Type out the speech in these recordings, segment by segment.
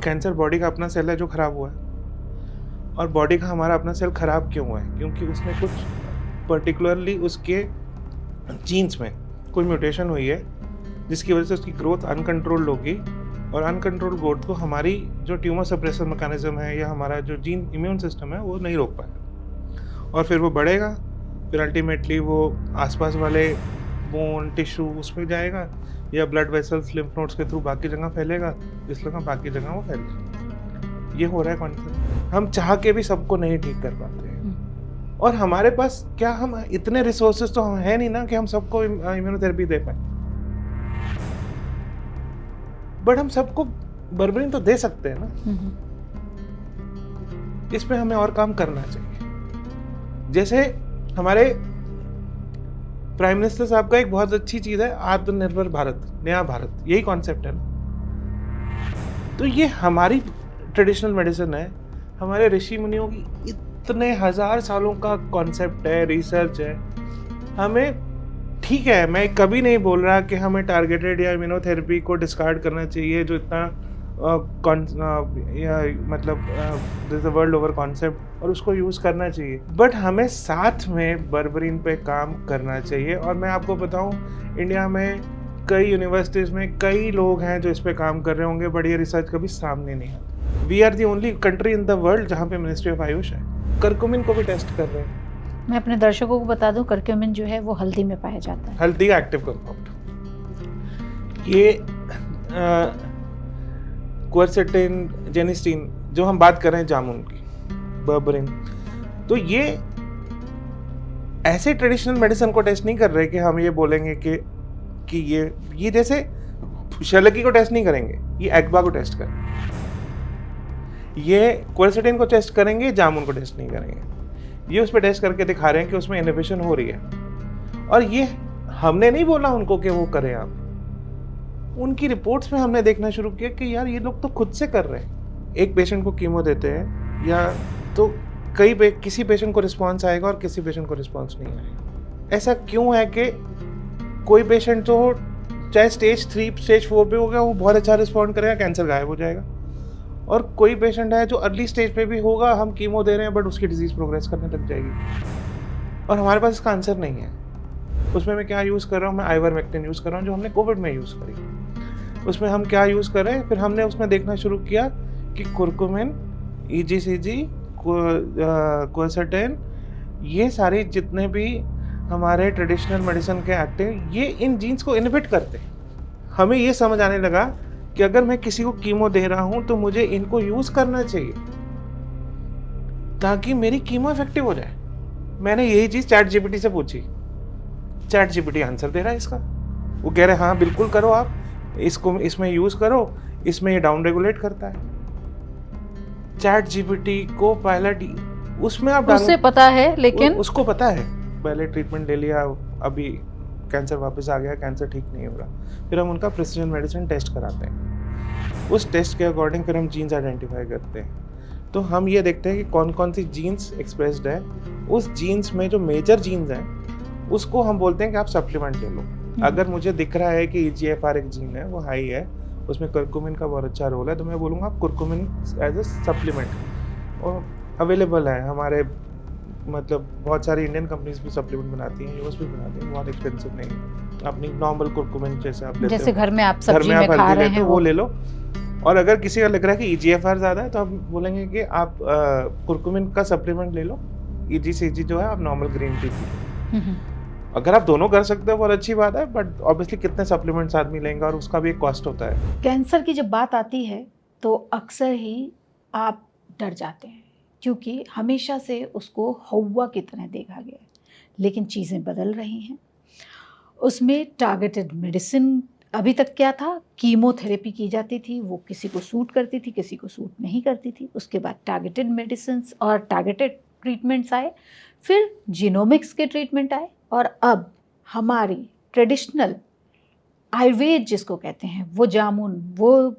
Cancer body का अपना cell है जो खराब हुआ है, और बॉडी का हमारा अपना सेल खराब क्यों हुआ है? क्योंकि उसने कुछ पर्टिकुलरली उसके जीन्स में कोई म्यूटेशन हुई है जिसकी वजह से उसकी ग्रोथ अनकंट्रोल्ड होगी, और अनकंट्रोल्ड ग्रोथ को हमारी जो ट्यूमर सप्रेसर मैकेनिज्म है या हमारा जो जीन इम्यून सिस्टम है वो नहीं रोक पाएगा, और फिर वो बढ़ेगा, फिर अल्टीमेटली वो आसपास वाले बोन टिश्यू उसमें जाएगा या ब्लड वेसल्स लिम्फ नोड्स के थ्रू बाकी जगह फैलेगा, जिस जगह बाकी जगह वो फैलेगा। ये हो रहा है कॉन्सेप्ट। हम चाह के भी सबको नहीं ठीक कर पाते हैं, और हमारे पास क्या हम इतने रिसोर्सेज तो हम है नहीं ना कि हम सबको इम्यूनोथेरेपी दे पाए, बट हम सबको बर्बरिन तो दे सकते हैं ना। इसमें हमें और काम करना चाहिए। जैसे हमारे प्राइम मिनिस्टर साहब का एक बहुत अच्छी चीज है आत्मनिर्भर भारत, नया भारत, यही कॉन्सेप्ट है ना। तो ये हमारी ट्रेडिशनल मेडिसिन है, हमारे ऋषि मुनियों की इतने हजार सालों का कॉन्सेप्ट है, रिसर्च है। हमें ठीक है, मैं कभी नहीं बोल रहा कि हमें टारगेटेड या इम्यूनोथेरेपी को डिस्कार्ड करना चाहिए जो इतना मतलब दिस वर्ल्ड ओवर कॉन्सेप्ट, और उसको यूज़ करना चाहिए, बट हमें साथ में बर्बरिन पे काम करना चाहिए। और मैं आपको बताऊं, इंडिया में कई यूनिवर्सिटीज़ में कई लोग हैं जो इस पे काम कर रहे होंगे, बट ये रिसर्च कभी सामने नहीं आती। We are the only country in the world जहाँ पे मिनिस्ट्री ऑफ आयुष है, करकुमिन को भी टेस्ट कर रहे हैं। मैं अपने दर्शकों को बता दूं, करक्यूमिन जो है वो हल्दी में पाया जाता है। हल्दी एक्टिव कंपाउंड, ये क्वर्सेटिन, जेनिस्टीन, जो हम बात कर रहे हैं जामुन की, बर्बरिन, तो ये ऐसे ट्रेडिशनल मेडिसिन को टेस्ट नहीं कर रहे कि हम ये बोलेंगे कि ये जैसे शलकी को टेस्ट नहीं करेंगे, ये एक्बा को टेस्ट करेंगे, ये क्वर्सेटिन को टेस्ट करेंगे, जामुन को टेस्ट नहीं करेंगे। ये उस पर टेस्ट करके दिखा रहे हैं कि उसमें इनहिबिशन हो रही है, और ये हमने नहीं बोला उनको कि वो करें। आप उनकी रिपोर्ट्स में हमने देखना शुरू किया कि यार ये लोग तो खुद से कर रहे हैं। एक पेशेंट को कीमो देते हैं, या तो किसी पेशेंट को रिस्पांस आएगा और किसी पेशेंट को रिस्पांस नहीं आएगा। ऐसा क्यों है कि कोई पेशेंट तो चाहे स्टेज 3 स्टेज 4 पे हो गया, वो बहुत अच्छा रिस्पॉन्ड करेगा, कैंसर गायब हो जाएगा, और कोई पेशेंट है जो अर्ली स्टेज पे भी होगा, हम कीमो दे रहे हैं बट उसकी डिजीज प्रोग्रेस करने लग जाएगी, और हमारे पास इसका आंसर नहीं है। उसमें मैं क्या यूज़ कर रहा हूँ? मैं आइवरमेक्टिन यूज़ कर रहा हूँ, जो हमने कोविड में यूज़ करी। उसमें हम क्या यूज़ कर रहे हैं? फिर हमने उसमें देखना शुरू किया कि कुरकुमिन, EGCG, क्वर्सेटिन, ये सारे जितने भी हमारे ट्रेडिशनल मेडिसिन के एक्टिव, ये इन जीन्स को इनहिबिट करते हैं। हमें ये समझ आने लगा कि अगर मैं किसी को कीमो दे रहा हूं तो मुझे इनको यूज करना चाहिए ताकि मेरी कीमो इफेक्टिव हो जाए। मैंने यही चीज चैट जीपीटी से पूछी, चैट जीपीटी आंसर दे रहा है इसका। वो कह रहे हाँ बिल्कुल करो, आप इसको इसमें यूज करो, इसमें ये डाउन रेगुलेट करता है। चैट जीपीटी को पहले उसमें आप उसे पता है, लेकिन उसको पता है, पहले ट्रीटमेंट ले लिया, अभी कैंसर वापस आ गया, कैंसर ठीक नहीं हो रहा, फिर हम उनका प्रिसिजन मेडिसिन टेस्ट कराते हैं। उस टेस्ट के अकॉर्डिंग फिर हम जीन्स आइडेंटिफाई करते हैं। तो हम ये देखते हैं कि कौन कौन सी जीन्स एक्सप्रेस्ड है। उस जीन्स में जो मेजर जीन्स हैं उसको हम बोलते हैं कि आप सप्लीमेंट ले लो। अगर मुझे दिख रहा है कि EGFR एक जीन है वो हाई है, उसमें करकुमिन का बहुत अच्छा रोल है, तो मैं बोलूँगा आप कुरकुमिन एज ए सप्लीमेंट, और अवेलेबल है हमारे, मतलब बहुत सारी इंडियन कंपनीज भी सप्लीमेंट बनाती हैं, यूएस भी बनाती हैं, बहुत एक्सपेंसिव नहीं है। अपनी नॉर्मल कुरकुमिन जैसे आप लेते जैसे हो, घर में आप सब्जी में खा रहे हैं वो ले लो। और अगर किसी का लग रहा है कि EGFR ज़्यादा है तो हम बोलेंगे कि आप कुरकुमिन का सप्लीमेंट ले लो, EGCG जो है आप normal green tea P low. अगर आप दोनों कर सकते हो बहुत अच्छी बात है, बट ऑब्वियसली कितने सप्लीमेंट्स आदमी लेंगे और उसका भी एक कॉस्ट होता है। कैंसर की जब बात आती है तो अक्सर ही आप डर जाते हैं, क्योंकि हमेशा से उसको हौवा की तरह देखा गया है, लेकिन चीज़ें बदल रही हैं। उसमें टारगेटेड मेडिसिन, अभी तक क्या था, कीमोथेरेपी की जाती थी, वो किसी को सूट करती थी, किसी को सूट नहीं करती थी। उसके बाद टारगेटेड मेडिसिन और टारगेटेड ट्रीटमेंट्स आए, फिर जीनोमिक्स के ट्रीटमेंट आए, और अब हमारी ट्रेडिशनल आयुर्वेद जिसको कहते हैं, वो जामुन, वो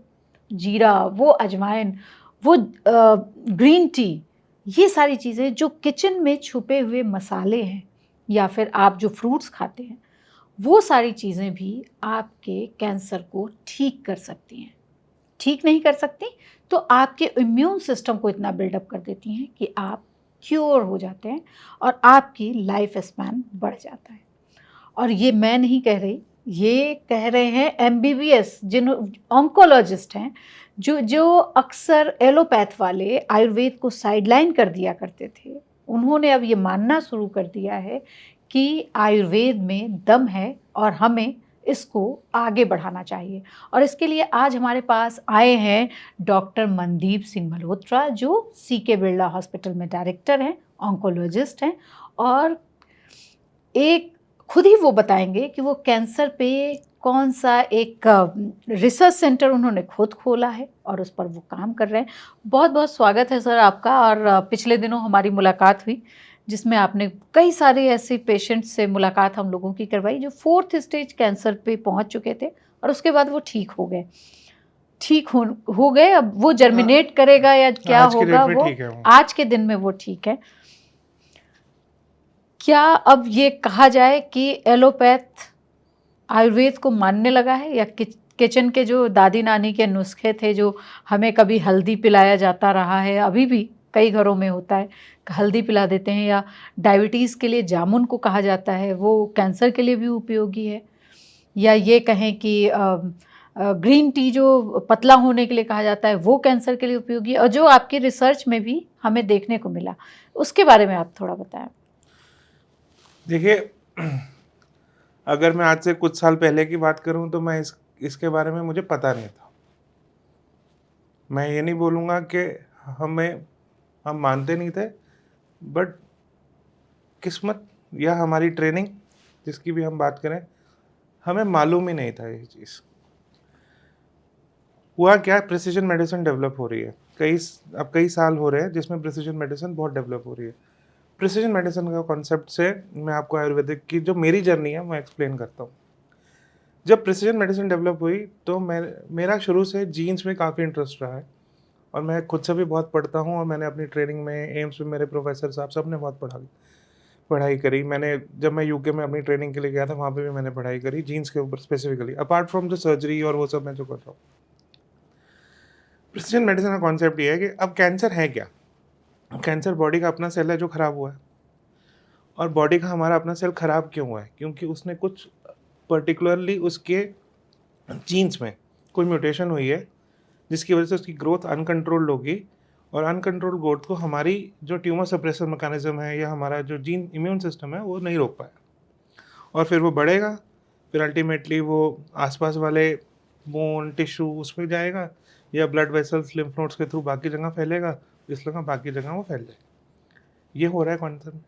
जीरा, वो अजवाइन, वो ग्रीन टी, ये सारी चीज़ें जो किचन में छुपे हुए मसाले हैं, या फिर आप जो फ्रूट्स खाते हैं, वो सारी चीज़ें भी आपके कैंसर को ठीक कर सकती हैं। ठीक नहीं कर सकती, तो आपके इम्यून सिस्टम को इतना बिल्डअप कर देती हैं कि आप क्योर हो जाते हैं और आपकी लाइफ स्पैन बढ़ जाता है। और ये मैं नहीं कह रही, ये कह रहे हैं एमबीबीएस, जिन ऑन्कोलॉजिस्ट हैं, जो जो अक्सर एलोपैथ वाले आयुर्वेद को साइडलाइन कर दिया करते थे, उन्होंने अब ये मानना शुरू कर दिया है कि आयुर्वेद में दम है और हमें इसको आगे बढ़ाना चाहिए। और इसके लिए आज हमारे पास आए हैं डॉक्टर मनदीप सिंह मल्होत्रा, जो सीके बिरला हॉस्पिटल में डायरेक्टर हैं, ऑन्कोलॉजिस्ट हैं, और एक खुद ही वो बताएंगे कि वो कैंसर पे कौन सा एक रिसर्च सेंटर उन्होंने खुद खोला है और उस पर वो काम कर रहे हैं। बहुत बहुत स्वागत है सर आपका। और पिछले दिनों हमारी मुलाकात हुई जिसमें आपने कई सारे ऐसे पेशेंट से मुलाकात हम लोगों की करवाई जो 4th स्टेज कैंसर पे पहुंच चुके थे और उसके बाद वो ठीक हो गए। हो गए। अब वो जर्मिनेट करेगा या क्या आज के होगा, डेट में वो ठीक है वो। आज के दिन में वो ठीक है। क्या अब ये कहा जाए कि एलोपैथ आयुर्वेद को मानने लगा है, या किचन के जो दादी नानी के नुस्खे थे, जो हमें कभी हल्दी पिलाया जाता रहा है, अभी भी कई घरों में होता है, हल्दी पिला देते हैं, या डायबिटीज़ के लिए जामुन को कहा जाता है, वो कैंसर के लिए भी उपयोगी है, या ये कहें कि ग्रीन टी जो पतला होने के लिए कहा जाता है वो कैंसर के लिए उपयोगी है, और जो आपकी रिसर्च में भी हमें देखने को मिला, उसके बारे में आप थोड़ा बताएं। देखिए, अगर मैं आज से कुछ साल पहले की बात करूं तो मैं इसके बारे में मुझे पता नहीं था। मैं ये नहीं बोलूँगा कि हम मानते नहीं थे, बट किस्मत या हमारी ट्रेनिंग जिसकी भी हम बात करें, हमें मालूम ही नहीं था ये चीज़। हुआ क्या, प्रिसिजन मेडिसिन डेवलप हो रही है, अब कई साल हो रहे हैं जिसमें प्रिसिजन मेडिसिन बहुत डेवलप हो रही है। प्रिसिजन मेडिसिन का कॉन्सेप्ट से मैं आपको आयुर्वेदिक की जो मेरी जर्नी है मैं एक्सप्लेन करता हूँ। जब प्रिसिजन मेडिसिन डेवलप हुई तो मेरा शुरू से जीन्स में काफ़ी इंटरेस्ट रहा है, और मैं खुद से भी बहुत पढ़ता हूँ, और मैंने अपनी ट्रेनिंग में एम्स में मेरे प्रोफेसर साहब सब ने बहुत पढ़ाई करी। मैंने जब मैं यूके में अपनी ट्रेनिंग के लिए गया था वहाँ पे भी मैंने पढ़ाई करी जीन्स के ऊपर specifically, apart from the surgery और वो सब मैं जो कर रहा हूँ। प्रिसिजन मेडिसिन का कॉन्सेप्ट ये है कि अब कैंसर है क्या? कैंसर बॉडी का अपना सेल है जो ख़राब हुआ है, और बॉडी का हमारा अपना सेल ख़राब क्यों हुआ है? क्योंकि उसने कुछ पर्टिकुलरली उसके जीन्स में कोई म्यूटेशन हुई है जिसकी वजह से उसकी ग्रोथ अनकंट्रोल्ड होगी, और अनकंट्रोल्ड ग्रोथ को हमारी जो ट्यूमर सप्रेसर मैकेनिज्म है या हमारा जो जीन इम्यून सिस्टम है वो नहीं रोक पाया, और फिर वो बढ़ेगा, फिर अल्टीमेटली वो आसपास वाले बोन टिश्यू उसमें जाएगा, या ब्लड वेसल्स लिम्फ नोड्स के थ्रू बाकी जगह फैलेगा, जिस जगह बाकी जगह वो फैल जाएगा। ये हो रहा है कैंसर में।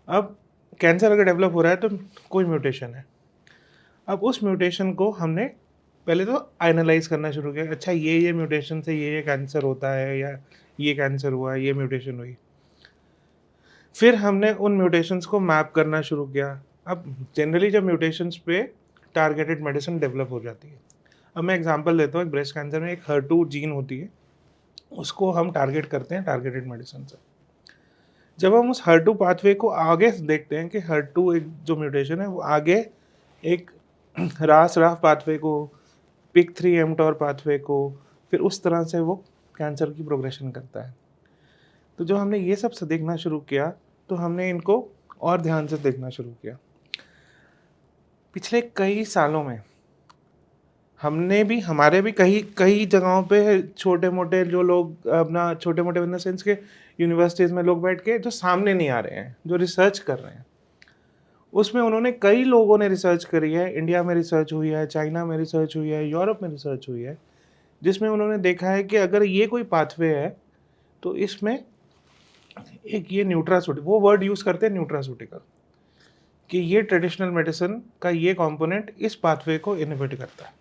अब कैंसर अगर डेवलप हो रहा है तो कोई म्यूटेशन है। अब उस म्यूटेशन को हमने पहले तो एनालाइज करना शुरू किया, अच्छा ये म्यूटेशन से ये कैंसर होता है, या ये कैंसर हुआ, ये म्यूटेशन हुई। फिर हमने उन म्यूटेशंस को मैप करना शुरू किया। अब जनरली जब म्यूटेशंस पे टारगेटेड मेडिसिन डेवलप हो जाती है। अब मैं एग्जांपल देता हूँ, एक ब्रेस्ट कैंसर में एक HER2 जीन होती है, उसको हम टारगेट करते हैं टारगेटेड मेडिसिन से। जब हम उस HER2 पाथवे को आगे देखते हैं कि HER2 एक जो म्यूटेशन है वो आगे एक राफ पाथवे को, PIK3 mTOR पाथवे को, फिर उस तरह से वो कैंसर की प्रोग्रेशन करता है। तो जब हमने ये सब से देखना शुरू किया तो हमने इनको और ध्यान से देखना शुरू किया। पिछले कई सालों में हमारे भी कई जगहों पे छोटे मोटे जो लोग अपना छोटे मोटे इन द सेंस के यूनिवर्सिटीज़ में लोग बैठ के जो सामने नहीं आ रहे हैं, जो रिसर्च कर रहे हैं, उसमें उन्होंने कई लोगों ने रिसर्च करी है। इंडिया में रिसर्च हुई है, चाइना में रिसर्च हुई है, यूरोप में रिसर्च हुई है, जिसमें उन्होंने देखा है कि अगर ये कोई पाथवे है तो इसमें एक ये न्यूट्रासूटिकल, वो वर्ड यूज़ करते हैं न्यूट्रासूटिकल, कि ये ट्रेडिशनल मेडिसिन का ये कंपोनेंट इस पाथवे को इनहिबिट करता है,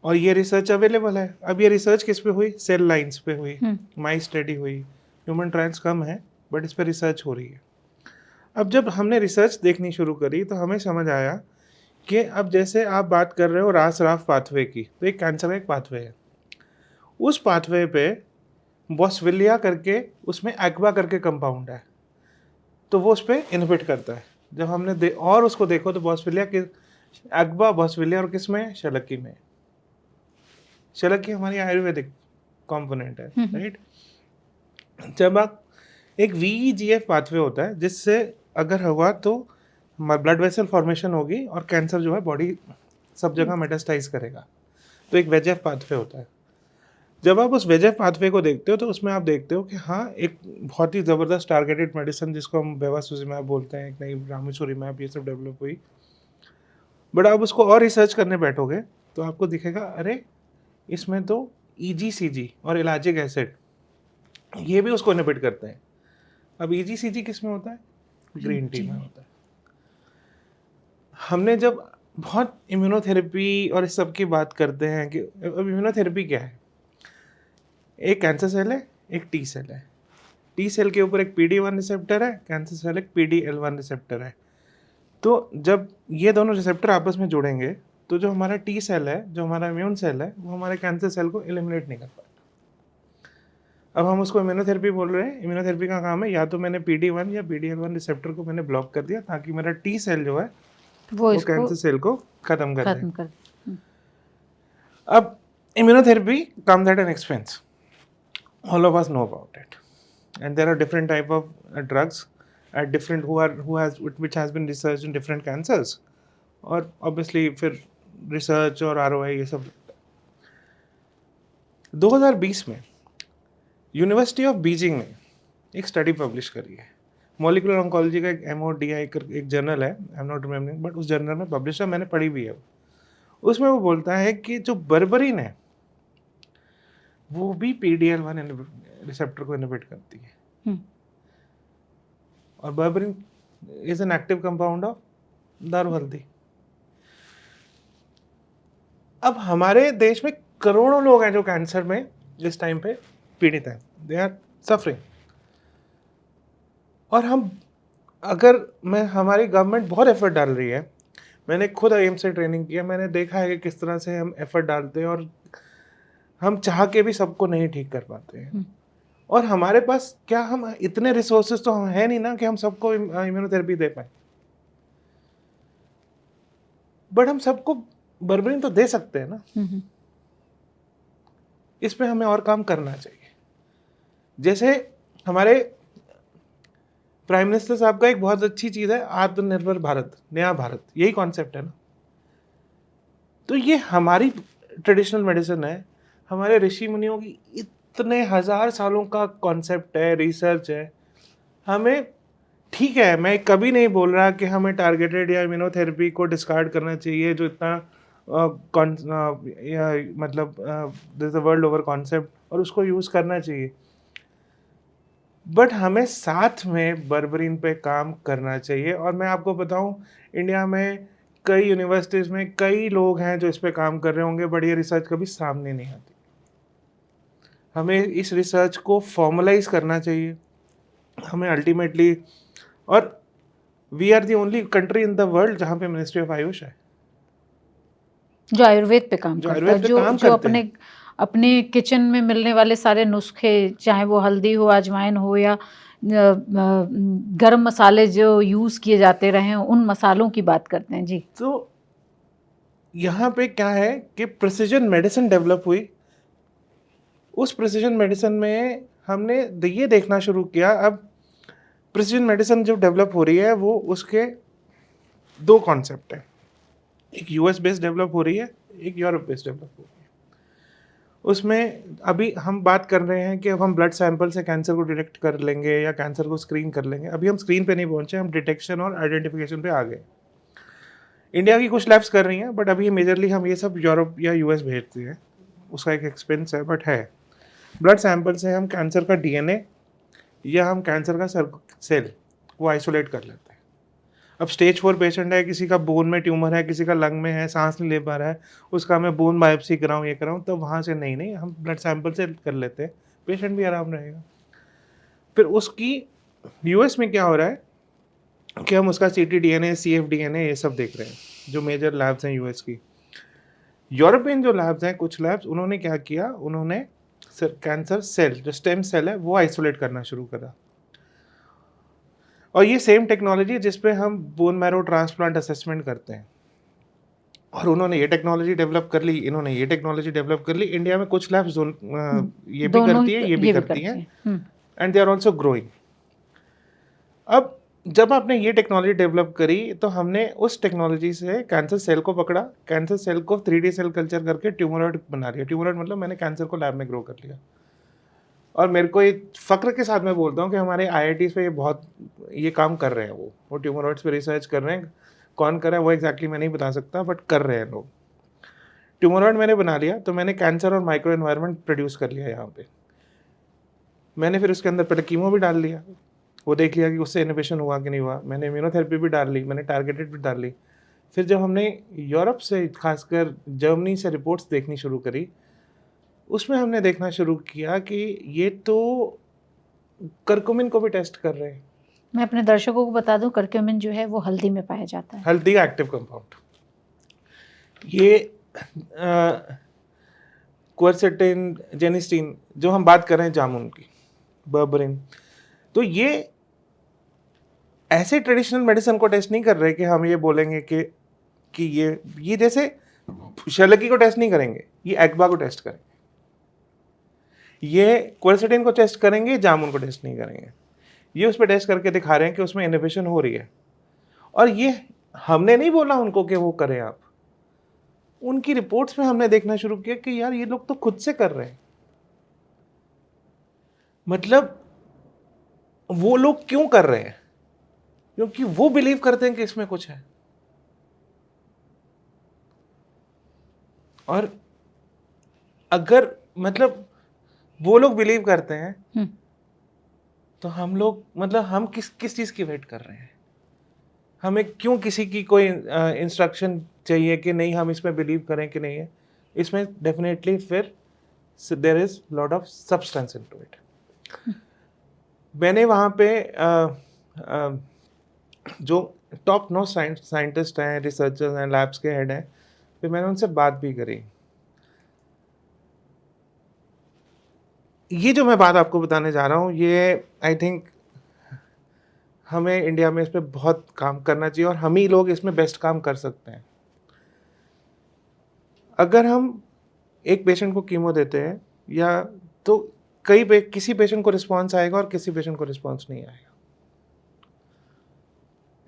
और ये रिसर्च अवेलेबल है। अब ये रिसर्च किस पे हुई? सेल लाइंस पे हुई, माइस स्टडी हुई, ह्यूमन ट्रायल्स कम है बट इस पे रिसर्च हो रही है। अब जब हमने रिसर्च देखनी शुरू करी तो हमें समझ आया कि अब जैसे आप बात कर रहे हो राफ पाथवे की, तो एक कैंसर का एक पाथवे है, उस पाथवे पे बॉसविलिया करके उसमें एक्वा करके कंपाउंड है, तो वो उस पर इनहिबिट करता है। जब हमने और उसको देखो तो बॉसविलिया के एक्वा, बॉसविलिया और किस में? शलक्की में। शलकी हमारी आयुर्वेदिक कंपोनेंट है, राइट। जब आप एक VEGF पाथवे होता है जिससे अगर हुआ तो ब्लड वेसल फॉर्मेशन होगी और कैंसर जो है बॉडी सब जगह मेटास्टाइज करेगा, तो एक VEGF पाथवे होता है। जब आप उस VEGF पाथवे को देखते हो तो उसमें आप देखते हो कि हाँ एक बहुत ही ज़बरदस्त टारगेटेड मेडिसिन जिसको हम बेवासूजिमैब बोलते हैं, एक नई रामुसुरीमैब, ये सब डेवलप हुई। बट आप उसको और रिसर्च करने बैठोगे तो आपको दिखेगा अरे इसमें तो EGCG और इलाजिक एसिड ये भी उसको इनहिबिट करते हैं। अब EGCG किस में होता है? ग्रीन टी में होता है। हमने जब बहुत इम्यूनोथेरेपी और इस सब की बात करते हैं कि अब इम्यूनोथेरेपी क्या है, एक कैंसर सेल है, एक टी सेल है। टी सेल के ऊपर एक PD-1 रिसेप्टर है, कैंसर सेल एक PD-L1 रिसेप्टर है। तो जब ये दोनों रिसेप्टर आपस में जुड़ेंगे तो जो हमारा टी सेल है, जो हमारा इम्यून सेल है, वो हमारे कैंसर सेल को एलिमिनेट नहीं कर पाएगा। अब हम उसको इम्यूनोथेरेपी बोल रहे हैं। इम्यूनोथेरेपी का काम है या तो मैंने PD-1 या PD-L1 रिसेप्टर को मैंने ब्लॉक कर दिया ताकि मेरा टी सेल जो है वो कैंसर सेल को खत्म कर दे। अब immunotherapy comes at an expense, all of us know about it, and there are different type of drugs at different which has been researched in different cancers, और obviously फिर research और ROI ये सब। 2020 में यूनिवर्सिटी ऑफ बीजिंग ने एक study publish करी है, मॉलिक्यूलर ऑन्कोलॉजी का एक MODI एक जर्नल है, I am not remembering, but उस जर्नल में पब्लिश है, मैंने पढ़ी भी है। उसमें वो बोलता है कि जो बर्बरीन है वो भी PD-L1 रिसेप्टर को इनहिबिट करती है, और berberine is an active compound of दारू हल्दी। अब हमारे देश में करोड़ों लोग हैं जो कैंसर में इस टाइम पे पीड़ित हैं, दे आर सफरिंग। और हम हमारी गवर्नमेंट बहुत एफर्ट डाल रही है। मैंने खुद AIIMS से ट्रेनिंग किया, मैंने देखा है कि किस तरह से हम एफर्ट डालते हैं और हम चाह के भी सबको नहीं ठीक कर पाते हैं। और हमारे पास क्या हम इतने रिसोर्सेज तो हम है नहीं ना कि हम सबको इम्यूनोथेरेपी दे पाए, बट हम सबको बर्बरीन तो दे सकते हैं ना। इस पे हमें और काम करना चाहिए। जैसे हमारे प्राइम मिनिस्टर साहब का एक बहुत अच्छी चीज है आत्मनिर्भर भारत, नया भारत, यही कॉन्सेप्ट है ना। तो ये हमारी ट्रेडिशनल मेडिसिन है, हमारे ऋषि मुनियों की इतने हजार सालों का कॉन्सेप्ट है, रिसर्च है। हमें ठीक है, मैं कभी नहीं बोल रहा कि हमें टारगेटेड या इम्यूनोथेरेपी को डिस्कार्ड करना चाहिए जो इतना मतलब this is a world over concept, और उसको यूज करना चाहिए। बट हमें साथ में बर्बरीन पे काम करना चाहिए। और मैं आपको बताऊं, इंडिया में कई यूनिवर्सिटीज़ में कई लोग हैं जो इस पे काम कर रहे होंगे, बट ये रिसर्च कभी सामने नहीं आती। हमें इस रिसर्च को फॉर्मलाइज करना चाहिए। हमें अल्टीमेटली, और we are the only country in the world जहाँ पे मिनिस्ट्री ऑफ आयुष है, जो आयुर्वेद पे काम करता है, जो अपने किचन में मिलने वाले सारे नुस्खे, चाहे वो हल्दी हो, अजवाइन हो, या गरम मसाले जो यूज़ किए जाते रहे, उन मसालों की बात करते हैं जी। तो यहाँ पे क्या है कि प्रिसीजन मेडिसिन डेवलप हुई। उस प्रिसीजन मेडिसिन में हमने ये देखना शुरू किया, अब प्रिसीजन मेडिसिन जो डेवलप हो रही है वो उसके दो कॉन्सेप्ट है, एक US बेस्ड डेवलप हो रही है, एक यूरोप बेस्ड डेवलप हो रही है। उसमें अभी हम बात कर रहे हैं कि अब हम ब्लड सैंपल से कैंसर को डिटेक्ट कर लेंगे या कैंसर को स्क्रीन कर लेंगे। अभी हम स्क्रीन पे नहीं पहुंचे, हम डिटेक्शन और आइडेंटिफिकेशन पे आ गए। इंडिया की कुछ लैब्स कर रही हैं, बट अभी मेजरली हम ये सब यूरोप या US भेजते हैं, उसका एक एक्सपेंस है, बट है। ब्लड सैंपल से हम कैंसर का DNA या हम कैंसर का सेल वो आइसोलेट कर लेते हैं। अब स्टेज 4 पेशेंट है, किसी का बोन में ट्यूमर है, किसी का लंग में है, सांस नहीं ले पा रहा है, उसका मैं बोन बायोप्सी कराऊँ, ये कराऊँ, तो वहाँ से नहीं हम ब्लड सैंपल से कर लेते हैं, पेशेंट भी आराम रहेगा। फिर उसकी US में क्या हो रहा है कि हम उसका ctDNA, cfDNA ये सब देख रहे हैं, जो मेजर लैब्स हैं US की। यूरोपियन जो लैब्स हैं, कुछ लैब्स, उन्होंने क्या किया, उन्होंने कैंसर सेल जो स्टेम सेल है वो आइसोलेट करना शुरू करा। और ये सेम टेक्नोलॉजी जिस पे हम बोन मैरो ट्रांसप्लांट असेसमेंट करते हैं, और उन्होंने ये टेक्नोलॉजी डेवलप कर ली, इन्होंने ये टेक्नोलॉजी डेवलप कर ली। इंडिया में कुछ लैब्स ये भी दोनों करती है, ये भी करती करते हैं, हैं। And they are also growing. अब जब आपने ये टेक्नोलॉजी डेवलप करी तो हमने उस टेक्नोलॉजी से कैंसर सेल को पकड़ा, कैंसर सेल को 3D सेल कल्चर करके ट्यूमरॉइड बना लिया। ट्यूमरॉइड मतलब मैंने कैंसर को लैब में ग्रो कर लिया। और मेरे को एक फ़ख्र के साथ मैं बोलता हूँ कि हमारे IITs पे ये काम कर रहे हैं। वो ट्यूमरॉइड्स पे रिसर्च कर रहे हैं। कौन कर रहा है वो एग्जैक्टली मैं नहीं बता सकता, बट कर रहे हैं लोग। ट्यूमरॉइड मैंने बना लिया तो मैंने कैंसर और माइक्रो एनवायरनमेंट प्रोड्यूस कर लिया यहाँ पे। मैंने फिर उसके अंदर पहले कीमो भी डाल लिया, वो देख लिया कि उससे इनोवेशन हुआ कि नहीं हुआ। मैंने इम्यूनोथेरेपी भी डाल ली, मैंने टारगेटेड भी डाल ली। फिर जब हमने यूरोप से, खासकर जर्मनी से रिपोर्ट्स देखनी शुरू करी, उसमें हमने देखना शुरू किया कि ये तो करकुमिन को भी टेस्ट कर रहे हैं। मैं अपने दर्शकों को बता दूं, करक्यूमिन जो है वो हल्दी में पाया जाता है। हल्दी का एक्टिव कंपाउंड। ये क्वर्सेटिन, जेनिस्टीन, जो हम बात कर रहे हैं जामुन की, बर्बरिन, तो ये ऐसे ट्रेडिशनल मेडिसिन को टेस्ट नहीं कर रहे कि हम ये बोलेंगे कि ये जैसे शलकी को टेस्ट नहीं करेंगे, ये एक्बा को टेस्ट करेंगे। ये क्वर्सेटिन को टेस्ट करेंगे, जामुन को टेस्ट नहीं करेंगे। ये उस पर टेस्ट करके दिखा रहे हैं कि उसमें इनोवेशन हो रही है। और ये हमने नहीं बोला उनको कि वो करें आप, उनकी रिपोर्ट्स में हमने देखना शुरू किया कि यार ये लोग तो खुद से कर रहे हैं। मतलब वो लोग क्यों कर रहे हैं? क्योंकि वो बिलीव करते हैं कि इसमें कुछ है। और अगर मतलब वो लोग बिलीव करते हैं तो हम लोग, मतलब हम किस चीज की वेट कर रहे हैं? हमें क्यों किसी की कोई इंस्ट्रक्शन चाहिए कि नहीं हम इसमें बिलीव करें कि नहीं है? इसमें डेफिनेटली फिर there is lot of substance into it. मैंने वहाँ पे जो टॉप नोस्ट साइंटिस्ट हैं, रिसर्चर्स हैं, लैब्स के हेड हैं, फिर मैंने उनसे बात भी करी। ये जो मैं बात आपको बताने जा रहा हूँ, ये आई थिंक हमें इंडिया में इस पर बहुत काम करना चाहिए और हम ही लोग इसमें बेस्ट काम कर सकते हैं। अगर हम एक पेशेंट को कीमो देते हैं या तो किसी पेशेंट को रिस्पॉन्स आएगा और किसी पेशेंट को रिस्पॉन्स नहीं आएगा।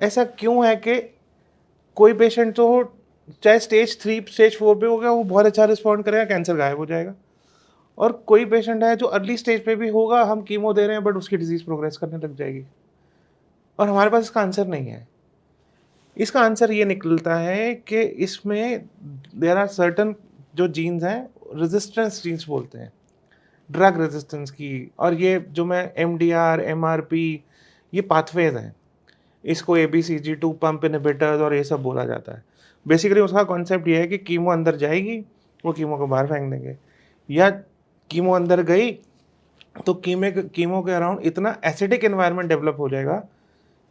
ऐसा क्यों है कि कोई पेशेंट तो चाहे स्टेज 3 स्टेज 4 पे होगा, वो बहुत अच्छा रिस्पॉन्ड करेगा, कैंसर गायब हो जाएगा। और कोई पेशेंट है जो अर्ली स्टेज पे भी होगा, हम कीमो दे रहे हैं बट उसकी डिजीज प्रोग्रेस करने लग जाएगी और हमारे पास इसका आंसर नहीं है। इसका आंसर ये निकलता है कि इसमें देयर आर सर्टन जो जीन्स हैं, रेजिस्टेंस जीन्स बोलते हैं, ड्रग रेजिस्टेंस की। और ये जो मैं MDR, MRP, ये पाथवेज हैं। इसको ABCG2 पंप इनहिबिटर्स और ये सब बोला जाता है। बेसिकली उसका कॉन्सेप्ट ये है कि कीमो अंदर जाएगी, वो कीमो को बाहर फेंक देंगे, या कीमो अंदर गई तो कीमो के अराउंड इतना एसिडिक एनवायरनमेंट डेवलप हो जाएगा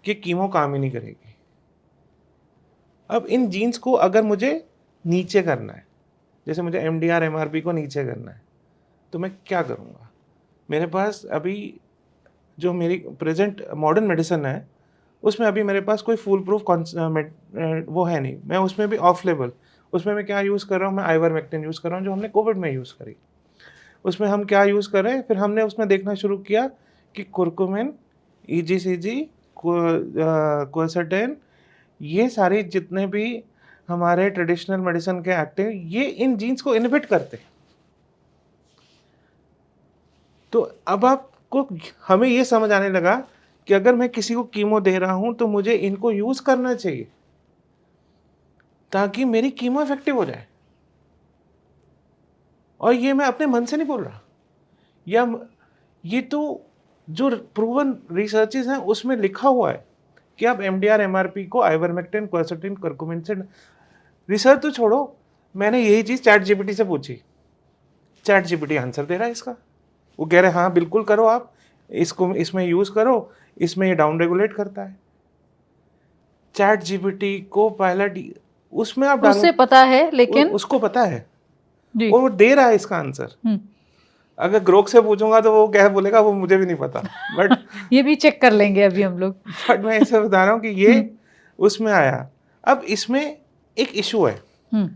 कि कीमो काम ही नहीं करेगी। अब इन जीन्स को अगर मुझे नीचे करना है, जैसे मुझे MDR, MRP को नीचे करना है, तो मैं क्या करूँगा? मेरे पास अभी जो मेरी प्रेजेंट मॉडर्न मेडिसिन है उसमें अभी मेरे पास कोई फुल प्रूफ वो है नहीं। मैं उसमें भी ऑफ लेवल, उसमें मैं क्या यूज़ कर रहा हूँ? मैं आइवरमेक्टिन यूज़ कर रहा हूँ, जो हमने कोविड में यूज़ करी। उसमें हम क्या यूज़ कर रहे हैं? फिर हमने उसमें देखना शुरू किया कि कुरकुमिन, EGCG, क्वर्सेटिन, ये सारे जितने भी हमारे ट्रेडिशनल मेडिसिन के एक्टिव, ये इन जीन्स को इनहिबिट करते हैं। तो अब आपको, हमें ये समझ आने लगा कि अगर मैं किसी को कीमो दे रहा हूं तो मुझे इनको यूज करना चाहिए ताकि मेरी कीमो इफेक्टिव हो जाए। और ये मैं अपने मन से नहीं बोल रहा, या ये तो जो प्रूवन रिसर्चेस हैं उसमें लिखा हुआ है कि आप MDR, MRP को आइवरमेक्टिन, क्वर्सेटिन, करकुमिन से। रिसर्च तो छोड़ो, मैंने यही चीज़ ChatGPT से पूछी, ChatGPT आंसर दे रहा है इसका। वो कह रहे हैं हाँ बिल्कुल करो, आप इसको इसमें यूज़ करो, इसमें ये डाउन रेगुलेट करता है। ChatGPT को पायलट उसमें आप उससे पता है, लेकिन उसको पता है जी। वो दे रहा है इसका आंसर। अगर ग्रोक से पूछूंगा तो वो क्या बोलेगा वो मुझे भी नहीं पता, बट ये भी चेक कर लेंगे अभी हम लोग। बट मैं ऐसे बता रहा हूँ कि ये उसमें आया। अब इसमें एक इशू है, हम्म,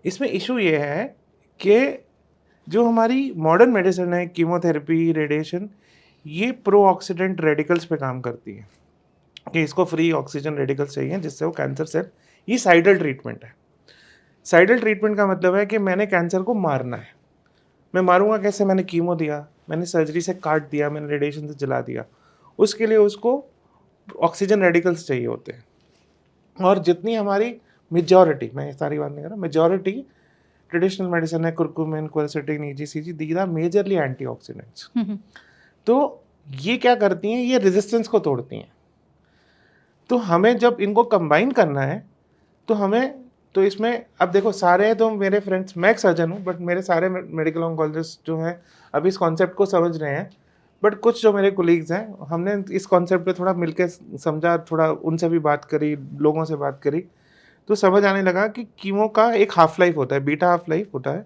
इसमें इशू ये है कि जो हमारी मॉडर्न मेडिसिन है, कीमोथेरेपी, रेडिएशन, ये प्रो ऑक्सीडेंट रेडिकल्स पे काम करती है कि इसको फ्री ऑक्सीजन रेडिकल्स चाहिए जिससे वो कैंसर सेल, ये साइडल ट्रीटमेंट है। साइडल ट्रीटमेंट का मतलब है कि मैंने कैंसर को मारना है। मैं मारूंगा कैसे? मैंने कीमो दिया, मैंने सर्जरी से काट दिया, मैंने रेडिएशन से जला दिया, उसके लिए उसको ऑक्सीजन रेडिकल्स चाहिए होते हैं। और जितनी हमारी मेजॉरिटी, मैं सारी बात नहीं कर रहा, मेजॉरिटी ट्रेडिशनल मेडिसिन है, curcumin, quercetin, EGCG, these are majorly antioxidants. तो ये क्या करती हैं? ये रेजिस्टेंस को तोड़ती हैं। तो हमें जब इनको कंबाइन करना है तो हमें, तो इसमें अब देखो, सारे तो मेरे फ्रेंड्स, मैं एक सर्जन हूँ बट मेरे सारे मेडिकल ऑन्कोलॉजिस्ट जो हैं अभी इस कॉन्सेप्ट को समझ रहे हैं, बट कुछ जो मेरे कोलीग्स हैं, हमने इस कॉन्सेप्ट पे थोड़ा मिलके समझा, थोड़ा उनसे भी बात करी, लोगों से बात करी, तो समझ आने लगा कि कीमो का एक हाफ लाइफ होता है, बीटा हाफ लाइफ होता है।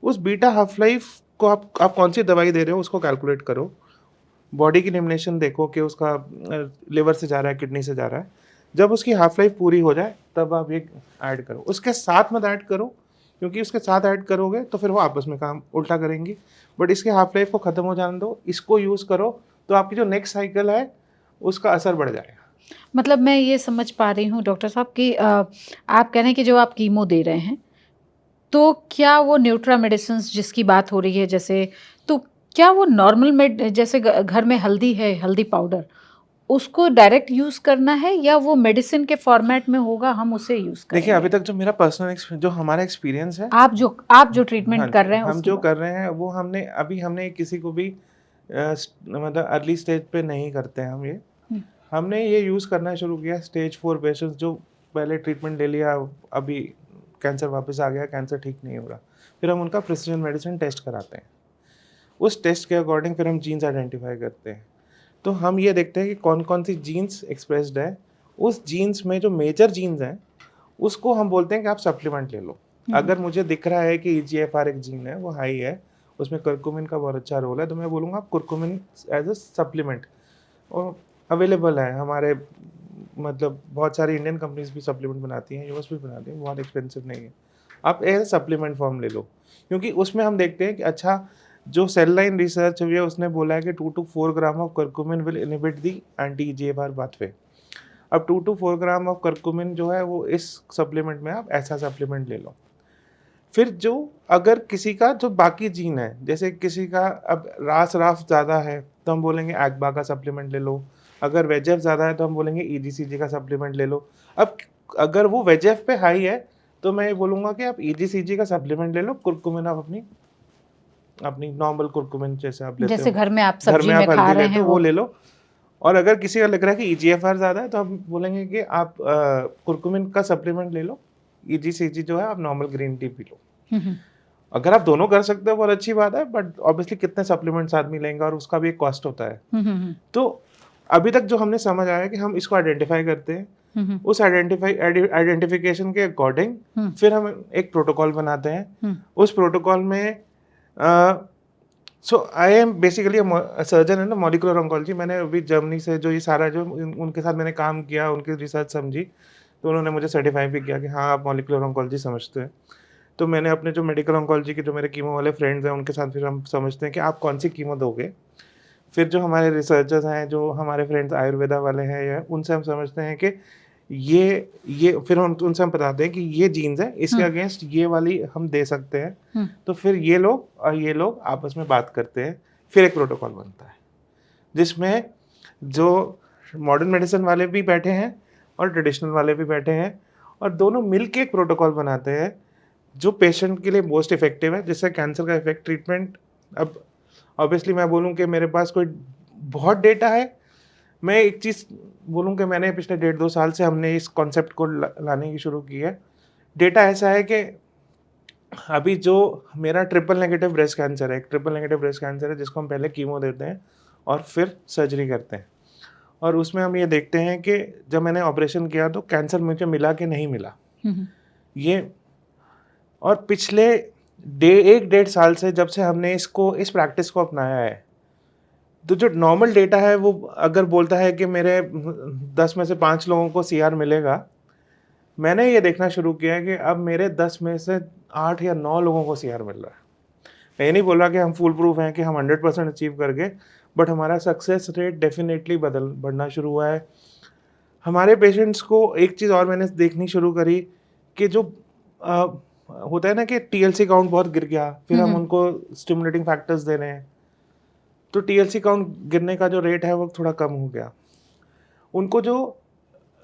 उस बीटा हाफ लाइफ को आप कौन सी दवाई दे रहे हो उसको कैलकुलेट करो, बॉडी की निम्नेशन देखो कि उसका लिवर से जा रहा है, किडनी से जा रहा है। जब उसकी हाफ लाइफ पूरी हो जाए तब आप ये ऐड करो, उसके साथ मत ऐड करो, क्योंकि उसके साथ ऐड करोगे तो फिर वो आपस में काम उल्टा करेंगी। बट इसके हाफ लाइफ को ख़त्म हो जाने दो, इसको यूज़ करो, तो आपकी जो नेक्स्ट साइकिल है उसका असर बढ़ जाएगा। मतलब मैं ये समझ पा रही हूँ डॉक्टर साहब कि आप कह रहे हैं कि जो आप कीमो दे रहे हैं, तो क्या वो न्यूट्रा मेडिसिन्स जिसकी बात हो रही है जैसे, तो क्या वो नॉर्मल मेड जैसे घर में हल्दी है, हल्दी पाउडर, उसको डायरेक्ट यूज़ करना है या वो मेडिसिन के फॉर्मेट में होगा, हम उसे यूज़ देखिए, अभी करेंगे? तक जो मेरा पर्सनल जो हमारा एक्सपीरियंस है, आप जो हाँ ट्रीटमेंट कर जी, रहे हैं हम उसकी जो बात। कर रहे हैं वो हमने किसी को भी मतलब अर्ली स्टेज पे नहीं करते हैं हम ये। हुँ, हमने ये यूज़ करना शुरू किया स्टेज 4 पेशेंट्स जो पहले ट्रीटमेंट ले लिया, अभी कैंसर वापस आ गया, कैंसर ठीक नहीं हो रहा, फिर हम उनका प्रिसिजन मेडिसिन टेस्ट कराते हैं। उस टेस्ट के अकॉर्डिंग फिर हम जीन्स आइडेंटिफाई करते हैं। तो हम ये देखते हैं कि कौन-कौन सी जीन्स एक्सप्रेस्ड है। उस जीन्स में जो मेजर जीन्स हैं, उसको हम बोलते हैं कि आप सप्लीमेंट ले लो। हुँ, अगर मुझे दिख रहा है कि EGFR एक जीन है, वो हाई है, उसमें कुरकुमिन का बहुत अच्छा रोल है, तो मैं बोलूँगा आप कुरकुमिन एज़ अ सप्लीमेंट, और अवेलेबल है हमारे, मतलब बहुत सारी इंडियन कंपनीज़ भी सप्लीमेंट बनाती हैं, यूएस भी बनाती हैं, बहुत एक्सपेंसिव नहीं है। आप एज़ अ सप्लीमेंट फॉर्म ले लो, क्योंकि उसमें हम देखते हैं कि अच्छा, जो सेल लाइन रिसर्च हुई है उसने बोला है कि 2 to 4 gram of curcumin will inhibit the anti-EGFR pathway. अब 2 to 4 ग्राम ऑफ करक्यूमिन जो है वो इस सप्लीमेंट में आप ऐसा सप्लीमेंट ले लो। फिर जो, अगर किसी का जो बाकी जीन है, जैसे किसी का अब रास-राफ ज़्यादा है, तो हम बोलेंगे एग्बा का सप्लीमेंट ले लो। अगर VEGF ज़्यादा है तो हम बोलेंगे EGCG का सप्लीमेंट ले लो। अब अगर वो VEGF पे हाई है तो मैं ये बोलूँगा कि आप EGCG का सप्लीमेंट ले लो, कुरकुमिन आप अपनी अपनी नॉर्मल कुरकुमिन जैसे आप लेते जैसे हो, घर में आप घर सब्जी में में आप खा हल्दी रहे लेते हैं हो वो वो। ले लो। और अगर किसी का लग रहा है कि EGFR ज़्यादा है तो हम बोलेंगे कि आप कुरकुमिन का सप्लीमेंट ले लो, EGCG जो है आप normal green tea P low. हुँ, हुँ, अगर आप दोनों कर सकते हो बहुत अच्छी बात है, बट ऑब्वियसली कितने सप्लीमेंट्स आदमी लेंगे और उसका भी एक कॉस्ट होता है। हुँ, हुँ, हुँ, तो अभी तक जो हमने समझ आया कि हम इसको आइडेंटिफाई करते हैं, हुँ, हुँ, उस आइडेंटिफिकेशन के अकॉर्डिंग हुँ, फिर हम एक प्रोटोकॉल बनाते हैं। हुँ, उस प्रोटोकॉल में सो आई एम बेसिकली सर्जन है ना, मॉलिक्यूलर ऑन्कोलॉजी। मैंने अभी जर्मनी से जो ये सारा जो उनके साथ मैंने काम किया, उनकी रिसर्च समझी, तो उन्होंने मुझे सर्टिफाई भी किया कि हाँ आप मॉलिक्यूलर ऑन्कोलॉजी समझते हैं। तो मैंने अपने जो मेडिकल ऑन्कोलॉजी के जो मेरे कीमो वाले फ्रेंड्स हैं उनके साथ फिर हम समझते हैं कि आप कौन सी कीमो दोगे। फिर जो हमारे रिसर्चर्स हैं, जो हमारे फ्रेंड्स आयुर्वेदा वाले हैं, या उनसे हम समझते हैं कि ये फिर हम उनसे हम बताते हैं कि ये जीन्स है, इसके हुँ, अगेंस्ट ये वाली हम दे सकते हैं। हुँ, तो फिर ये लोग और ये लोग आपस में बात करते हैं, फिर एक प्रोटोकॉल बनता है जिसमें जो मॉडर्न मेडिसिन वाले भी बैठे हैं और ट्रेडिशनल वाले भी बैठे हैं, और दोनों मिल के एक प्रोटोकॉल बनाते हैं जो पेशेंट के लिए मोस्ट इफेक्टिव है, जिससे कैंसर का इफेक्ट ट्रीटमेंट। अब ऑब्वियसली मैं बोलूँ कि मेरे पास कोई बहुत डेटा है, मैं एक चीज़ बोलूँ कि मैंने पिछले 1.5-2 साल से हमने इस कॉन्सेप्ट को लाने की शुरू की है। डेटा ऐसा है कि अभी जो मेरा ट्रिपल नेगेटिव ब्रेस्ट कैंसर है, एक ट्रिपल नेगेटिव ब्रेस्ट कैंसर है जिसको हम पहले कीमो देते हैं और फिर सर्जरी करते हैं, और उसमें हम ये देखते हैं कि जब मैंने ऑपरेशन किया तो कैंसर मुझे मिला कि नहीं मिला। हुँ, हुँ, ये, और पिछले 1 डेढ़ साल से जब से हमने इस प्रैक्टिस को अपनाया है, तो जो नॉर्मल डेटा है वो अगर बोलता है कि मेरे 10 में से 5 लोगों को CR मिलेगा, मैंने ये देखना शुरू किया है कि अब मेरे 10 में से 8 या 9 लोगों को सीआर मिल रहा है। मैं ये नहीं बोल रहा कि हम फूल प्रूफ हैं कि हम 100% अचीव कर गए, बट हमारा सक्सेस रेट डेफिनेटली बढ़ना शुरू हुआ है। हमारे पेशेंट्स को एक चीज़ और मैंने देखनी शुरू करी कि जो अ, होता है ना कि टीएलसी काउंट बहुत गिर गया, फिर हम उनको स्टिमुलेटिंग फैक्टर्स दे रहे हैं, तो टीएलसी काउंट गिरने का जो रेट है वो थोड़ा कम हो गया। उनको जो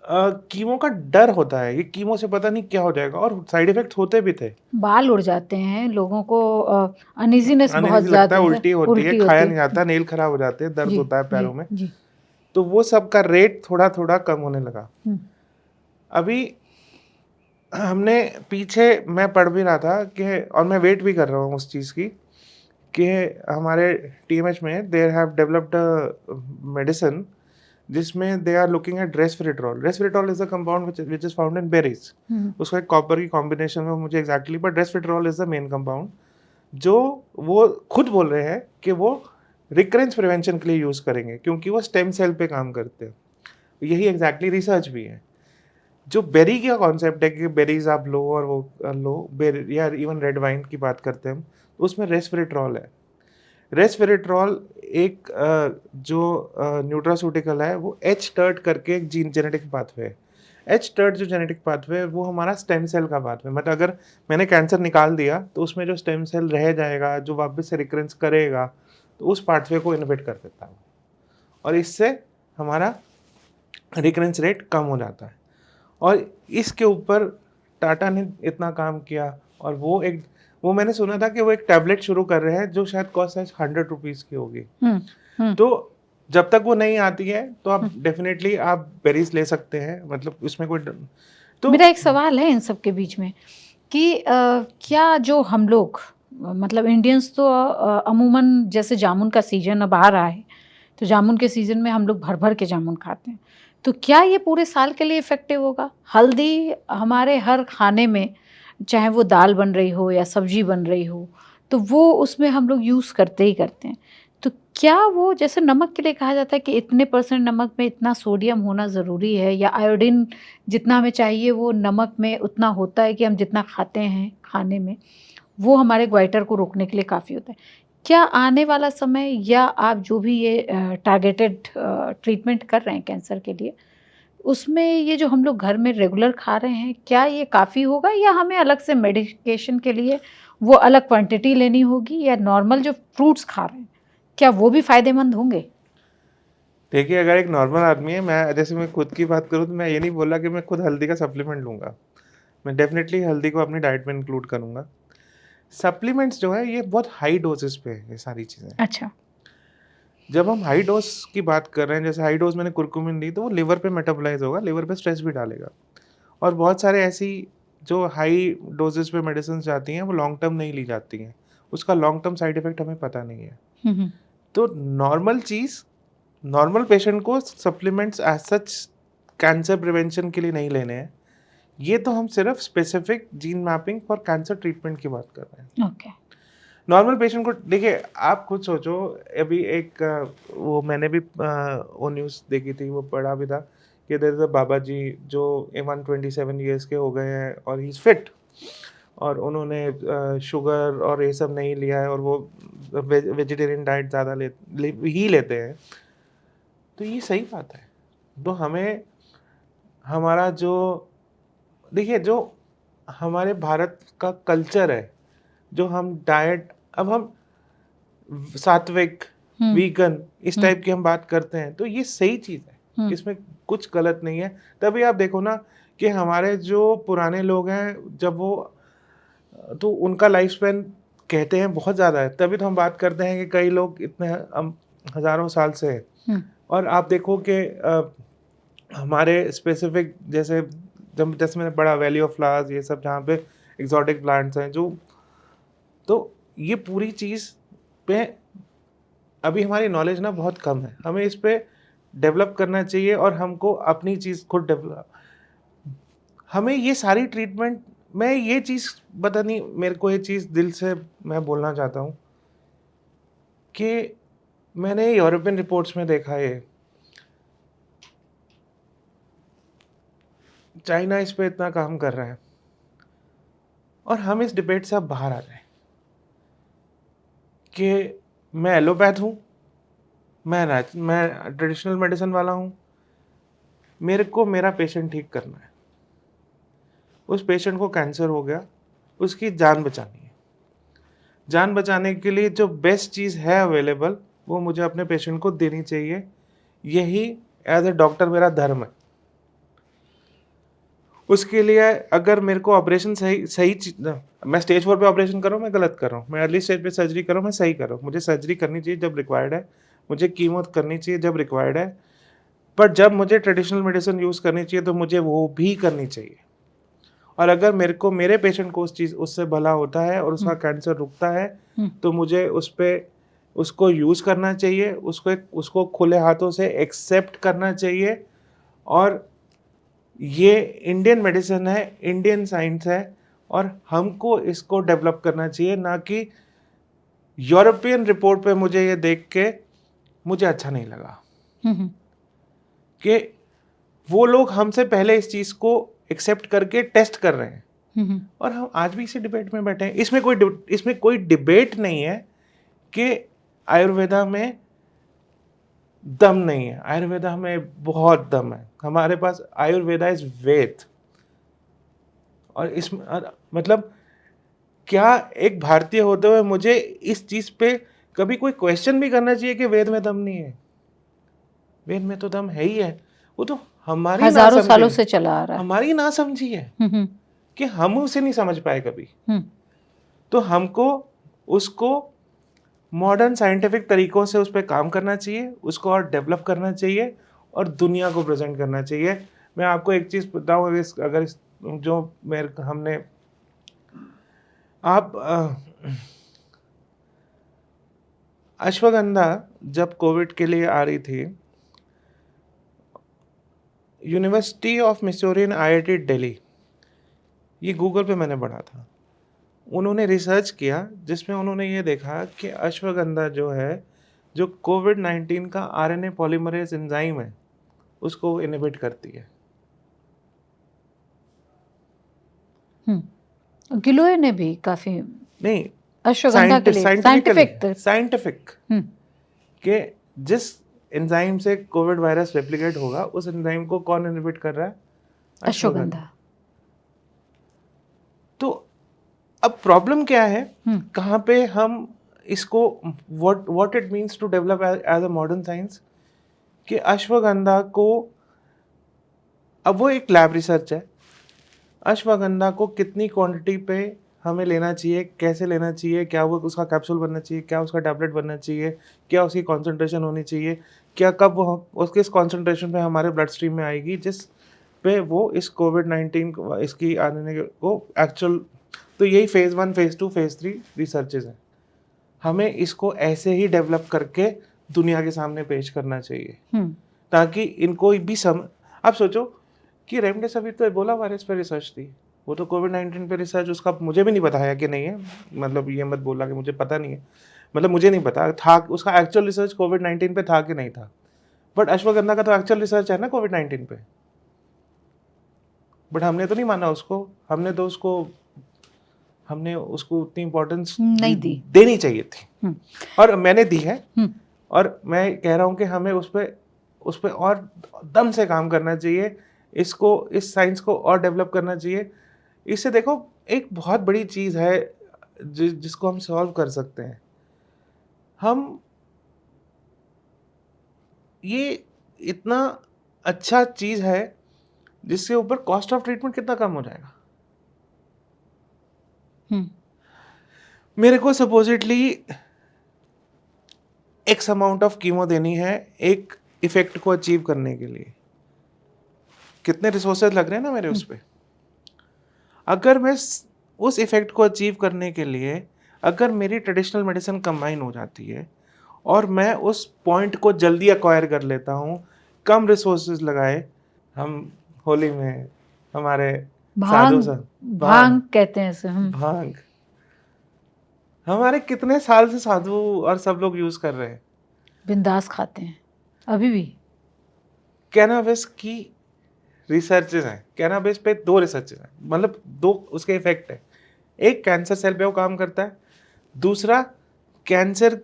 कीमो का डर होता है, ये कीमो से पता नहीं क्या हो जाएगा, और साइड इफेक्ट्स होते भी थे। बाल उड़ जाते हैं, लोगों को अनइजीनेस बहुत अनईजी लगता है, ज़्यादा उल्टी होती है, उल्टी खाया होती नहीं है। जाता, नेल खराब हो जाते हैं, दर्द जी, होता है जी, पैरों में। जी। तो वो सब का रेट थोड़ा थोड़ा कम होने लगा। हुँ, अभी हमने पीछे, मैं पढ़ भी रहा था कि, और मैं वेट भी कर रहा हूँ उस चीज़ की, कि हमारे टीएमएच में they have developed a medicine जिसमें they are looking at resveratrol. Resveratrol is a compound which is found in berries. हुँ, उसका एक कॉपर की कॉम्बिनेशन में मुझे exactly, but resveratrol is the main compound जो वो खुद बोल रहे हैं कि वो रिकरेंस प्रिवेंशन के लिए यूज़ करेंगे, क्योंकि वो स्टेम सेल पे काम करते हैं। यही एग्जैक्टली रिसर्च भी है। जो बेरी का कॉन्सेप्ट है कि बेरीज आप लो और वो लो, बेरी या इवन रेड वाइन की बात करते हैं हम, तो उसमें रेस्वेरेट्रॉल है। रेस्वेरेट्रॉल एक जो न्यूट्रास्यूटिकल है, वो एच टर्ट करके एक जीन जेनेटिक पाथवे है। एच टर्ट जो जेनेटिक पाथवे है वो हमारा स्टेम सेल का पाथवे, मतलब अगर मैंने कैंसर निकाल दिया तो उसमें जो स्टेम सेल रह जाएगा, जो वापस से रिकरेंस करेगा, तो उस पाथवे को इनहिबिट कर देता है, और इससे हमारा रिकरेंस रेट कम हो जाता है। और इसके ऊपर टाटा ने इतना काम किया, और वो मैंने सुना था कि वो एक टैबलेट शुरू कर रहे हैं जो शायद कॉस्ट 100 रुपीज़ की होगी। हुँ, हुँ, तो जब तक वो नहीं आती है तो आप हुँ। डेफिनेटली आप बेरीज ले सकते हैं, मतलब इसमें कोई तो मेरा एक सवाल है इन सब के बीच में कि क्या जो हम लोग मतलब इंडियंस तो अमूमन जैसे जामुन का सीज़न अब आ रहा है, तो जामुन के सीज़न में हम लोग भर-भर के जामुन खाते हैं। तो क्या ये पूरे साल के लिए इफ़ेक्टिव होगा? हल्दी हमारे हर खाने में, चाहे वो दाल बन रही हो या सब्ज़ी बन रही हो, तो वो उसमें हम लोग यूज़ करते ही करते हैं। तो क्या वो जैसे नमक के लिए कहा जाता है कि इतने परसेंट नमक में इतना सोडियम होना ज़रूरी है, या आयोडीन जितना हमें चाहिए वो नमक में उतना होता है कि हम जितना खाते हैं खाने में, वो हमारे ग्वाइटर को रोकने के लिए काफ़ी होता है। क्या आने वाला समय या आप जो भी ये टारगेटेड ट्रीटमेंट कर रहे हैं कैंसर के लिए, उसमें ये जो हम लोग घर में रेगुलर खा रहे हैं, क्या ये काफ़ी होगा, या हमें अलग से मेडिकेशन के लिए वो अलग क्वांटिटी लेनी होगी, या नॉर्मल जो फ्रूट्स खा रहे हैं, क्या वो भी फ़ायदेमंद होंगे? देखिए, अगर एक नॉर्मल आदमी है, मैं जैसे मैं खुद की बात करूँ तो मैं ये नहीं बोल रहा कि मैं खुद हल्दी का सप्लीमेंट लूँगा। मैं डेफिनेटली हल्दी को अपनी डाइट में इंक्लूड करूँगा। सप्लीमेंट्स जो है ये बहुत हाई डोजेस पे है ये सारी चीज़ें। अच्छा। जब हम हाई डोज़ की बात कर रहे हैं, जैसे हाई डोज़ मैंने कुरकुमिन ली, तो वो लिवर पे मेटाबोलाइज़ होगा, लिवर पे स्ट्रेस भी डालेगा। और बहुत सारे ऐसी जो हाई डोज़ेज़ पे मेडिसिन्स जाती हैं, वो लॉन्ग टर्म नहीं ली जाती हैं। उसका लॉन्ग टर्म साइड इफ़ेक्ट हमें पता नहीं है। हुँ, हुँ। तो नॉर्मल चीज़, नॉर्मल पेशेंट को supplements as such cancer prevention के लिए नहीं लेने हैं। ये तो हम सिर्फ़ specific gene mapping for cancer treatment की बात कर रहे हैं। ओके। नॉर्मल पेशेंट को देखिए, आप खुद सोचो, अभी एक वो मैंने भी वो न्यूज़ देखी थी, वो पढ़ा भी था कि देयर इज़ अ बाबा जी जो 127 ईयर्स के हो गए हैं और ही इज़ फिट, और उन्होंने शुगर और ये सब नहीं लिया है, और वो वेजिटेरियन डाइट ज़्यादा ही लेते हैं। तो ये सही बात है। तो हमें हमारा जो देखिए, जो हमारे भारत का कल्चर है, जो हम डाइट, अब हम सात्विक, हुँ, वीगन इस हुँ, टाइप की हम बात करते हैं, तो ये सही चीज़ है, हुँ। इसमें कुछ गलत नहीं है। तभी आप देखो ना कि हमारे जो पुराने लोग हैं, जब वो तो उनका लाइफ स्पैन कहते हैं बहुत ज़्यादा है, तभी तो हम बात करते हैं कि कई लोग इतने हज़ारों साल से हैं। हुँ, और आप देखो कि हमारे स्पेसिफिक, जैसे मैंने पढ़ा वैली ऑफ फ्लावर्स, ये सब जहाँ पे एक्सोटिक प्लांट्स हैं, जो तो ये पूरी चीज़ पे अभी हमारी नॉलेज ना बहुत कम है। हमें इस पे डेवलप करना चाहिए, और हमको अपनी चीज़ खुद डेवलप, हमें ये सारी ट्रीटमेंट, मैं ये चीज़ पता नहीं, मेरे को ये चीज़ दिल से मैं बोलना चाहता हूँ कि मैंने यूरोपियन रिपोर्ट्स में देखा है चाइना इस पे इतना काम कर रहा है और हम इस डिबेट से अब बाहर आ जाए कि मैं एलोपैथ हूँ, मैं ट्रेडिशनल मेडिसिन वाला हूँ, मेरे को मेरा पेशेंट ठीक करना है। उस पेशेंट को कैंसर हो गया, उसकी जान बचानी है। जान बचाने के लिए जो बेस्ट चीज़ है अवेलेबल वो मुझे अपने पेशेंट को देनी चाहिए। यही एज ए डॉक्टर मेरा धर्म है। उसके लिए अगर मेरे को ऑपरेशन मैं स्टेज 4 पे ऑपरेशन कर रहा हूँ, मैं गलत कर रहा हूँ, मैं अर्ली स्टेज पे सर्जरी कर रहा हूँ, मैं सही कर रहा हूँ, मुझे सर्जरी करनी चाहिए जब रिक्वायर्ड है, मुझे कीमो करनी चाहिए जब रिक्वायर्ड है, पर जब मुझे ट्रेडिशनल मेडिसिन यूज़ करनी चाहिए तो मुझे वो भी करनी चाहिए। और अगर मेरे पेशेंट को उससे भला होता है और उसका कैंसर रुकता है तो मुझे उसको यूज़ करना चाहिए, उसको खुले हाथों से एक्सेप्ट करना चाहिए। और ये इंडियन मेडिसिन है, इंडियन साइंस है और हमको इसको डेवलप करना चाहिए, ना कि यूरोपियन रिपोर्ट पे मुझे ये देख के मुझे अच्छा नहीं लगा कि वो लोग हमसे पहले इस चीज़ को एक्सेप्ट करके टेस्ट कर रहे हैं और हम आज भी इसी डिबेट में बैठे हैं। इसमें कोई डिबेट नहीं है कि आयुर्वेदा में दम नहीं है। आयुर्वेदा में बहुत दम है। हमारे पास आयुर्वेदा इज वेद। और मतलब क्या एक भारतीय होते हुए मुझे इस चीज पे कभी कोई क्वेश्चन भी करना चाहिए कि वेद में दम नहीं है? वेद में तो दम है ही है। वो तो हमारी हजारों सालों से चला आ रहा है, हमारी ना समझी है कि हम उसे नहीं समझ पाए कभी। तो हमको उसको मॉडर्न साइंटिफिक तरीकों से उस पर काम करना चाहिए, उसको और डेवलप करना चाहिए और दुनिया को प्रेजेंट करना चाहिए। मैं आपको एक चीज़ बताऊँ, जो मेरे हमने आप अश्वगंधा जब कोविड के लिए आ रही थी, university of Missouri and IIT Delhi, ये गूगल पे मैंने पढ़ा था, उन्होंने रिसर्च किया जिसमें उन्होंने ये देखा कि अश्वगंधा जो है, जो कोविड-19 का RNA पॉलीमरेज एंजाइम है, उसको इनहिबिट करती है। गिलोय ने भी काफी नहीं, अश्वगंधा के लिए साइंटिफिक कि जिस एंजाइम से कोविड वायरस रेप्लिकेट होगा, उस एंजाइम को कौन इनहिबिट कर रहा है? अश्वगंधा। तो अब प्रॉब्लम क्या है? कहाँ पे हम इसको what it means to develop as a modern science, कि अश्वगंधा को, अब वो एक लैब रिसर्च है, अश्वगंधा को कितनी क्वांटिटी पे हमें लेना चाहिए, कैसे लेना चाहिए, क्या वो उसका कैप्सूल बनना चाहिए, क्या उसका टैबलेट बनना चाहिए, क्या उसकी कॉन्सेंट्रेशन होनी चाहिए, क्या कब वो उसके इस कॉन्सेंट्रेशन पे हमारे ब्लड स्ट्रीम में आएगी जिस पे वो इस कोविड-19 इसकी आने को एक्चुअल। तो यही फेज़ 1, फेज़ 2, फेज़ 3 रिसर्चेज हैं। हमें इसको ऐसे ही डेवलप करके दुनिया के सामने पेश करना चाहिए ताकि इनको भी आप सोचो कि रेमडेसिविर तो एबोला वायरस पे रिसर्च थी, वो तो कोविड-19 पे रिसर्च, उसका मुझे भी नहीं पता है कि नहीं है, मतलब ये मत बोलना कि मुझे पता नहीं है, मतलब मुझे नहीं पता था उसका एक्चुअल रिसर्च कोविड-19 पे था कि नहीं था। बट अश्वगंधा का तो एक्चुअल रिसर्च है ना कोविड-19 पे, बट हमने तो नहीं माना उसको, हमने उसको उतनी इम्पोर्टेंस नहीं दी, देनी चाहिए थी और मैंने दी है। और मैं कह रहा हूँ कि हमें उस पर और दम से काम करना चाहिए, इस साइंस को और डेवलप करना चाहिए। इससे देखो एक बहुत बड़ी चीज़ है जिसको हम सॉल्व कर सकते हैं। हम ये इतना अच्छा चीज़ है जिसके ऊपर कॉस्ट ऑफ ट्रीटमेंट कितना कम हो जाएगा। मेरे को supposedly x amount of chemo देनी है एक इफेक्ट को अचीव करने के लिए, कितने रिसोर्सेज लग रहे हैं ना मेरे उस पर। अगर मैं उस इफेक्ट को अचीव करने के लिए अगर मेरी ट्रेडिशनल मेडिसिन कंबाइन हो जाती है और मैं उस पॉइंट को जल्दी एक्वायर कर लेता हूँ, कम रिसोर्सेज लगाए, हम होली में हमारे भांग कहते हैं इसे, भांग हमारे कितने साल से साधु और सब लोग यूज कर रहे हैं, बिंदास खाते हैं अभी भी। कैनाबिस की रिसर्चेज हैं कैनाबिस पे, 2 रिसर्चेज हैं, मतलब 2 उसके इफेक्ट है। एक कैंसर सेल पे वो काम करता है, दूसरा कैंसर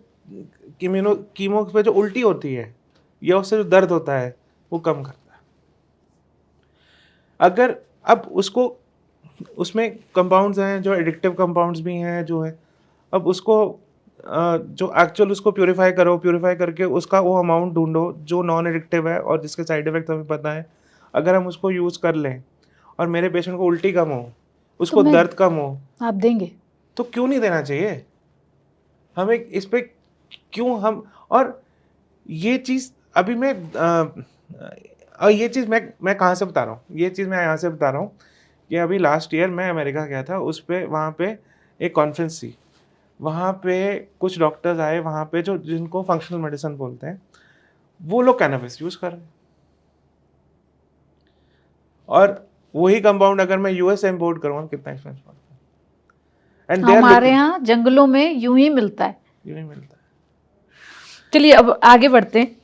कीमो पे जो उल्टी होती है या उससे जो दर्द होता है वो कम करता है। अगर अब उसको उसमें कंपाउंड्स हैं जो एडिक्टिव कंपाउंड्स भी हैं जो है, अब उसको जो एक्चुअल उसको प्यूरिफाई करो, प्यूरिफाई करके उसका वो अमाउंट ढूंढो जो नॉन एडिक्टिव है और जिसके साइड इफेक्ट हमें पता है। अगर हम उसको यूज़ कर लें और मेरे पेशेंट को उल्टी कम हो, उसको दर्द कम हो, आप देंगे तो क्यों नहीं देना चाहिए हमें इस पे? क्यों हम, और ये चीज़ अभी मैं और ये चीज़ मैं कहाँ से बता रहा हूँ, ये चीज़ मैं यहाँ से बता रहा हूँ कि अभी लास्ट ईयर मैं अमेरिका गया था, उस पे वहाँ पे एक कॉन्फ्रेंस थी, वहाँ पे कुछ डॉक्टर्स आए वहाँ पे जो जिनको फंक्शनल मेडिसिन बोलते हैं, वो लोग कैनबिस यूज़ कर रहे हैं। और वही कंपाउंड अगर मैं यूएस से इम्पोर्ट करूँगा कितना एक्सपेंस पड़ता है, एंड हमारे यहाँ जंगलों में यूं ही मिलता है। यूँ ही मिलता है। चलिए अब आगे बढ़ते हैं।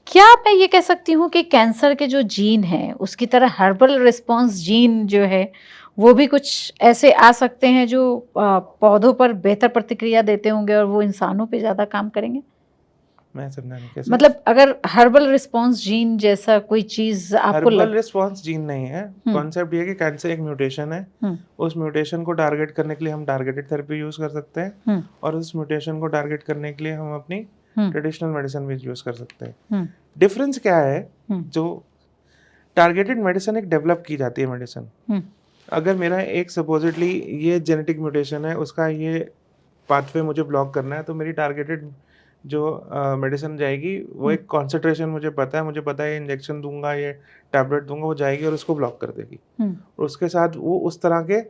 क्या मैं ये कह सकती हूँ कि कैंसर के जो जीन है उसकी तरह हर्बल रिस्पॉन्स जीन जो है वो भी कुछ ऐसे आ सकते हैं जो पौधों पर बेहतर प्रतिक्रिया देते होंगे और वो इंसानों पे ज़्यादा काम करेंगे? मैं समझा नहीं कैसे। मतलब अगर हर्बल रिस्पॉन्स जीन जैसा कोई चीज़ आपको हर्बल रिस्पॉन्स जीन नहीं है, कॉन्सेप्ट ये है कि कैंसर एक म्यूटेशन है, उस म्यूटेशन को टारगेट करने के लिए हम टारगेटेड थेरेपी यूज कर सकते हैं, और उस म्यूटेशन को टारगेट करने के लिए हम अपनी ट्रेडिशनल मेडिसिन भी यूज कर सकते हैं। डिफरेंस क्या है, जो टारगेटेड मेडिसिन एक डेवलप की जाती है मेडिसिन, अगर मेरा एक सपोजिटली ये जेनेटिक म्यूटेशन है, उसका ये पाथवे मुझे ब्लॉक करना है, तो मेरी टारगेटेड जो मेडिसिन जाएगी वो एक कॉन्सेंट्रेशन मुझे पता है, इंजेक्शन दूंगा, ये टैबलेट दूंगा, वो जाएगी और उसको ब्लॉक कर देगी। और उसके साथ वो उस तरह के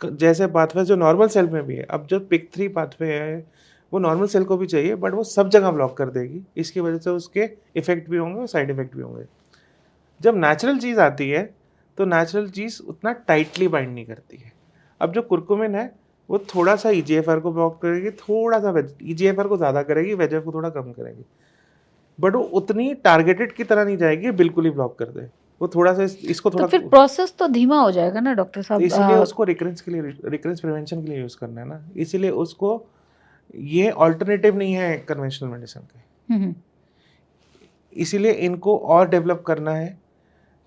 जैसे पाथवे जो नॉर्मल सेल में भी है, अब जो PIK3 पाथवे है वो नॉर्मल सेल को भी चाहिए, बट वो सब जगह ब्लॉक कर देगी, इसकी वजह से उसके इफेक्ट भी होंगे और साइड इफेक्ट भी होंगे। जब नेचुरल चीज़ आती है तो नेचुरल चीज़ उतना टाइटली बाइंड नहीं करती है। अब जो कुर्कुमिन है वो थोड़ा सा EGFR को ब्लॉक करेगी, थोड़ा सा EGFR को ज़्यादा करेगी, VEGF को थोड़ा कम करेगी, बट वो उतनी टारगेटेड की तरह नहीं जाएगी बिल्कुल ही ब्लॉक कर दे, वो थोड़ा सा इसको थोड़ा, तो फिर प्रोसेस तो धीमा हो जाएगा ना डॉक्टर साहब। इसीलिए उसको रिकरेंस प्रिवेंशन के लिए यूज़ करना है ना, इसीलिए उसको ये ऑल्टरनेटिव नहीं है कन्वेंशनल मेडिसिन के, इसीलिए इनको और डेवलप करना है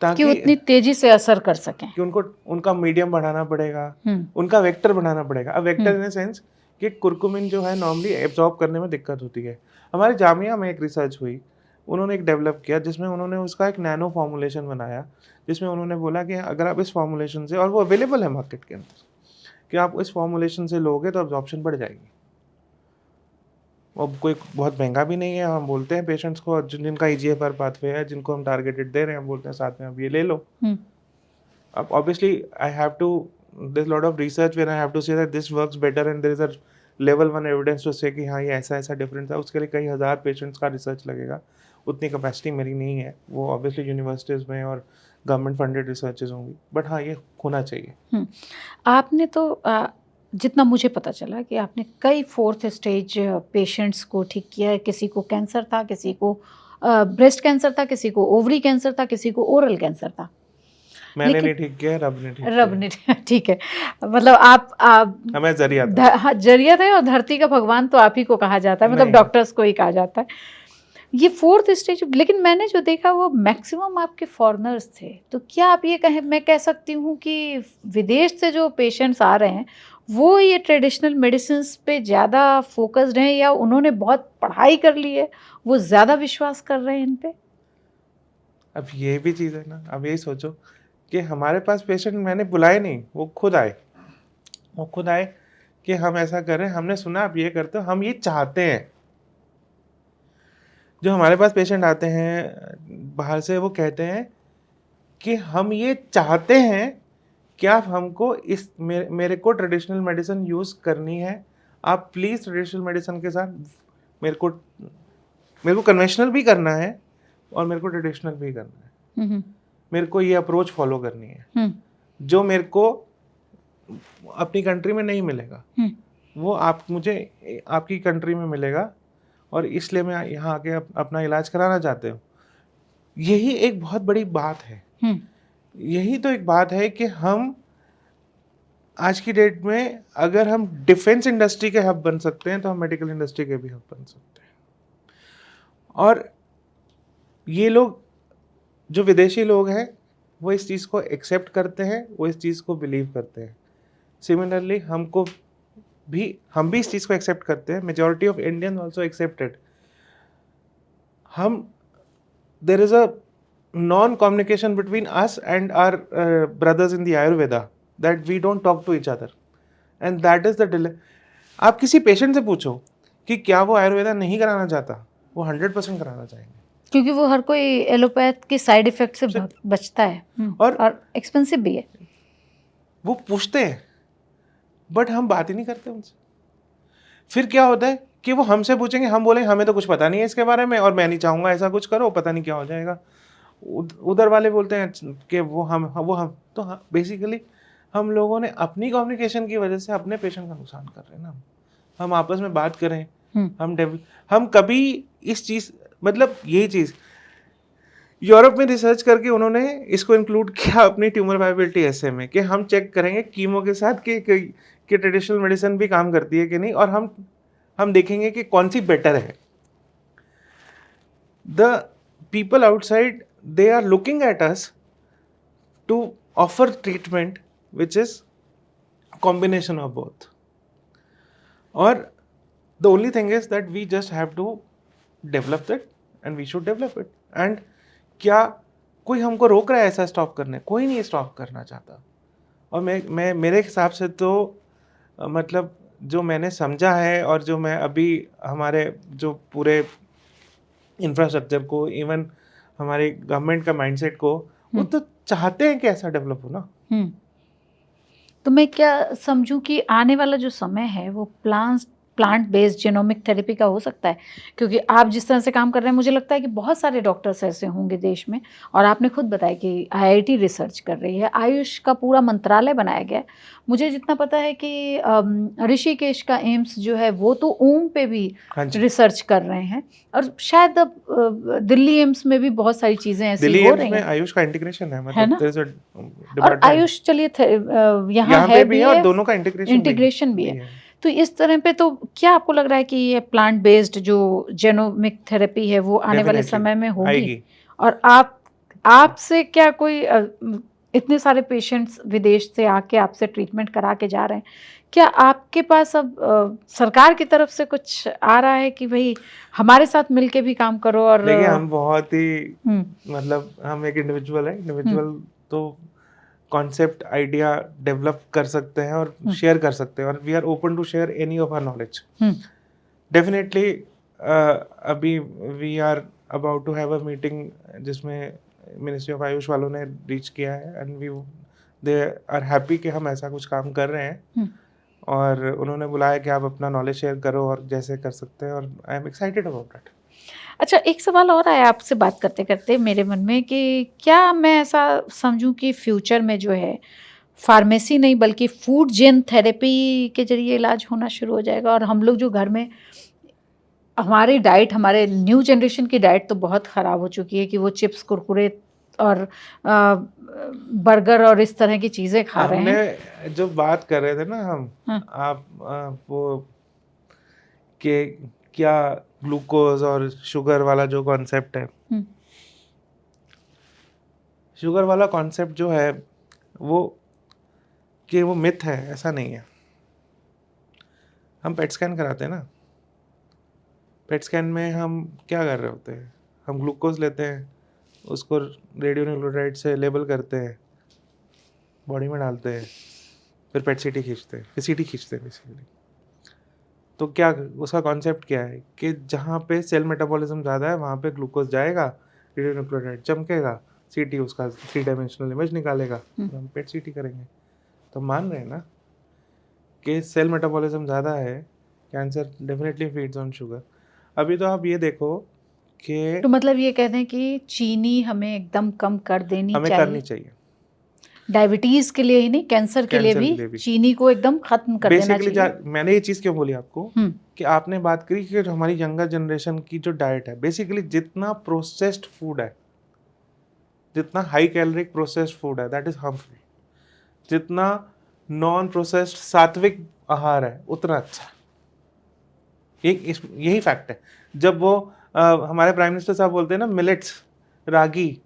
ताकि कि उतनी तेजी से असर कर सकें, कि उनको उनका मीडियम बढ़ाना पड़ेगा, उनका वेक्टर बढ़ाना पड़ेगा। अब वेक्टर इन द सेंस कि कुर्कुमिन जो है नॉर्मली एब्जॉर्ब करने में दिक्कत होती है। हमारे जामिया में एक रिसर्च हुई, उन्होंने एक डेवलप किया जिसमें उन्होंने उसका एक नैनो फॉर्मुलेशन बनाया, जिसमें उन्होंने बोला कि अगर आप इस फॉर्मुलेशन से, और वो अवेलेबल है मार्केट के अंदर, कि आप इस फॉर्मुलेशन से लोगे तो अब्जॉर्प्शन बढ़ जाएगी। अब कोई बहुत महंगा भी नहीं है, हम बोलते हैं पेशेंट्स को जिनका EGFR पाथवे है, जिनको हम टारगेटेड दे रहे हैं, हम बोलते हैं साथ में आप ये ले लो। अब obviously I have to, there's a lot of research where I have to say that this works better and there is a level 1 evidence to say कि हाँ ये ऐसा ऐसा डिफरेंस है। उसके लिए कई हज़ार पेशेंट्स का रिसर्च लगेगा, उतनी कैपेसिटी मेरी नहीं है, वो ऑब्वियसली यूनिवर्सिटीज़ में और गवर्नमेंट फंडेड रिसर्चेज होंगी, बट हाँ ये होना चाहिए। आपने तो जितना मुझे पता चला कि आपने कई 4th स्टेज पेशेंट्स को ठीक किया है। किसी को कैंसर था, किसी को ब्रेस्ट कैंसर था, किसी को ओवरी कैंसर था, किसी को ओरल कैंसर था। मैंने नहीं ठीक किया, रब ने ठीक रब ने ठीक है, मतलब आप हमें जरिया था। हाँ, जरिया था, और धरती का भगवान तो आप ही को कहा जाता है, मतलब डॉक्टर्स को ही कहा जाता है। ये 4th स्टेज, लेकिन मैंने जो देखा वो मैक्सिमम आपके फॉरेनर्स थे। तो क्या आप ये कहें, मैं कह सकती हूँ कि विदेश से जो पेशेंट्स आ रहे हैं वो ये ट्रेडिशनल मेडिसिन्स पे ज़्यादा फोकस्ड हैं, या उन्होंने बहुत पढ़ाई कर ली है, वो ज़्यादा विश्वास कर रहे हैं इन पे? अब ये भी चीज़ है ना, अब यही सोचो कि हमारे पास पेशेंट मैंने बुलाए नहीं, वो खुद आए कि हम ऐसा कर रहे हैं, हमने सुना आप ये करते हो, हम ये चाहते हैं। जो हमारे पास पेशेंट आते हैं बाहर से, वो कहते हैं कि हम ये चाहते हैं कि आप हमको इस मेरे को ट्रेडिशनल मेडिसिन यूज़ करनी है, आप प्लीज़ ट्रेडिशनल मेडिसिन के साथ मेरे को कन्वेंशनल भी करना है और मेरे को ट्रेडिशनल भी करना है, मेरे को ये अप्रोच फॉलो करनी है जो मेरे को अपनी कंट्री में नहीं मिलेगा, वो आप मुझे आपकी कंट्री में मिलेगा, और इसलिए मैं यहाँ आके अपना इलाज कराना चाहते हो। यही एक बहुत बड़ी बात है। यही तो एक बात है कि हम आज की डेट में अगर हम डिफेंस इंडस्ट्री के हब बन सकते हैं तो हम मेडिकल इंडस्ट्री के भी हब बन सकते हैं। और ये लोग जो विदेशी लोग हैं वो इस चीज़ को एक्सेप्ट करते हैं, वो इस चीज़ को बिलीव करते हैं। सिमिलरली हम भी इस चीज़ को एक्सेप्ट करते हैं। Majority of Indian also accepted. Um there is a non communication between us and our brothers in the Ayurveda, that we don't talk to each other and that is the delay. आप किसी patient से पूछो कि क्या वो आयुर्वेदा नहीं कराना चाहता, वो 100% कराना चाहेंगे, क्योंकि वो हर कोई एलोपैथ के साइड इफेक्ट से बचता है और एक्सपेंसिव भी है। वो पूछते हैं बट हम बात ही नहीं करते उनसे। फिर क्या होता है कि वो हमसे पूछेंगे, हम बोलेंगे हमें तो कुछ पता नहीं है इसके बारे में और मैं नहीं चाहूँगा ऐसा कुछ करो, पता नहीं क्या हो जाएगा। उधर वाले बोलते हैं कि वो हम तो बेसिकली हम लोगों ने अपनी कम्युनिकेशन की वजह से अपने पेशेंट का नुकसान कर रहे हैं ना। हम आपस में बात करें, हम कभी इस चीज़, मतलब यही चीज़ यूरोप में रिसर्च करके उन्होंने इसको इंक्लूड किया अपनी ट्यूमर वायबिलिटी ऐसे में कि हम चेक करेंगे कीमो के साथ कि ट्रेडिशनल मेडिसिन भी काम करती है कि नहीं, और हम देखेंगे कि कौन सी बेटर है। The people outside they are looking at us to offer treatment which is combination of both, और the only thing is that we just have to develop it and we should develop it. and क्या कोई हमको रोक रहा है ऐसा stop करने? कोई नहीं स्टॉप करना चाहता। और मैं मेरे हिसाब से तो मतलब जो मैंने समझा है और जो मैं अभी हमारे जो पूरे इंफ्रास्ट्रक्चर को, इवन हमारे गवर्नमेंट का माइंडसेट को, वो तो चाहते हैं कि ऐसा डेवलप हो ना। तो मैं क्या समझूं कि आने वाला जो समय है वो प्लांट बेस्ड जेनोमिक थेरेपी का हो सकता है? क्योंकि आप जिस तरह से काम कर रहे हैं, मुझे लगता है कि बहुत सारे डॉक्टर्स ऐसे होंगे देश में, और आपने खुद बताया कि आईआईटी रिसर्च कर रही है, आयुष का पूरा मंत्रालय बनाया गया है। मुझे जितना पता है कि ऋषिकेश का एम्स जो है वो तो ऊम पे भी रिसर्च कर रहे हैं, और शायद अब दिल्ली एम्स में भी बहुत सारी चीजें ऐसी हो रही हैं। आयुष का इंटीग्रेशन है, है ना? और आयुष चलिए यहाँ है भी और है, दोनों का इंटीग्रेशन भी है। तो इस तरह पे तो क्या आपको लग रहा है कि ये प्लांट बेस्ड जो जेनोमिक थेरेपी है वो आने वाले समय में होगी? और आपसे क्या कोई इतने सारे पेशेंट्स विदेश से आके आपसे ट्रीटमेंट करा के जा रहे हैं, क्या आपके पास अब सरकार की तरफ से कुछ आ रहा है कि भाई हमारे साथ मिलके भी काम करो? और देखिए हम बहुत ही मतलब हम एक इंडिविजुअल तो कॉन्सेप्ट आइडिया डेवलप कर सकते हैं और शेयर कर सकते हैं, और we are open to share any of our knowledge. Definitely अभी we are about to have a meeting जिसमें मिनिस्ट्री ऑफ आयुष वालों ने रीच किया है, एंड दे आर हैप्पी कि हम ऐसा कुछ काम कर रहे हैं, और उन्होंने बुलाया कि आप अपना नॉलेज शेयर करो और जैसे कर सकते हैं, और I am excited about that. अच्छा, एक सवाल और आया आपसे बात करते करते मेरे मन में कि क्या मैं ऐसा समझूं कि फ्यूचर में जो है फार्मेसी नहीं बल्कि फूड जेन थेरेपी के जरिए इलाज होना शुरू हो जाएगा, और हम लोग जो घर में हमारी डाइट, हमारे न्यू जनरेशन की डाइट तो बहुत ख़राब हो चुकी है कि वो चिप्स, कुरकुरे और बर्गर और इस तरह की चीज़ें खा रहे हैं। हमने जो बात कर रहे थे ना हम, आप वो कि क्या ग्लूकोज और शुगर वाला जो कॉन्सेप्ट है, शुगर वाला कॉन्सेप्ट जो है वो कि वो मिथ है, ऐसा नहीं है। हम पेट स्कैन कराते हैं ना, पेट स्कैन में हम क्या कर रहे होते हैं? हम ग्लूकोज लेते हैं, उसको रेडियोन्यूक्लियोटाइड से लेबल करते हैं, बॉडी में डालते हैं, फिर पेट सीटी खींचते हैं, फिर सीटी खींचते हैं बेसिकली। तो क्या उसका कॉन्सेप्ट क्या है कि जहाँ पे सेल मेटाबॉलिज्म ज़्यादा है वहाँ पे ग्लूकोज जाएगा, रेडियोन्यूक्लियोटाइड चमकेगा, सीटी उसका 3 डायमेंशनल इमेज निकालेगा, तो हम पेट सीटी करेंगे। तो मान रहे हैं ना कि सेल मेटाबॉलिज्म ज़्यादा है, cancer definitely feeds on sugar. अभी तो आप ये देखो कि तो मतलब ये कहते हैं कि चीनी हमें एकदम कम कर देनी चाहिए। करनी चाहिए। डायबिटीज के लिए ही नहीं, कैंसर के लिए भी चीनी को एकदम खत्म कर देना चाहिए। मैंने ये चीज़ क्यों बोली आपको कि आपने बात करी कि हमारी यंगर जनरेशन की जो डाइट है, बेसिकली जितना प्रोसेस्ड फूड है, जितना हाई कैलोरिक प्रोसेस्ड फूड है दैट इज हार्मफुल, जितना नॉन प्रोसेस्ड सात्विक आहार है उतना अच्छा। यही फैक्ट है। जब वो हमारे प्राइम मिनिस्टर साहब बोलते हैं ना मिलेट्स, रागी,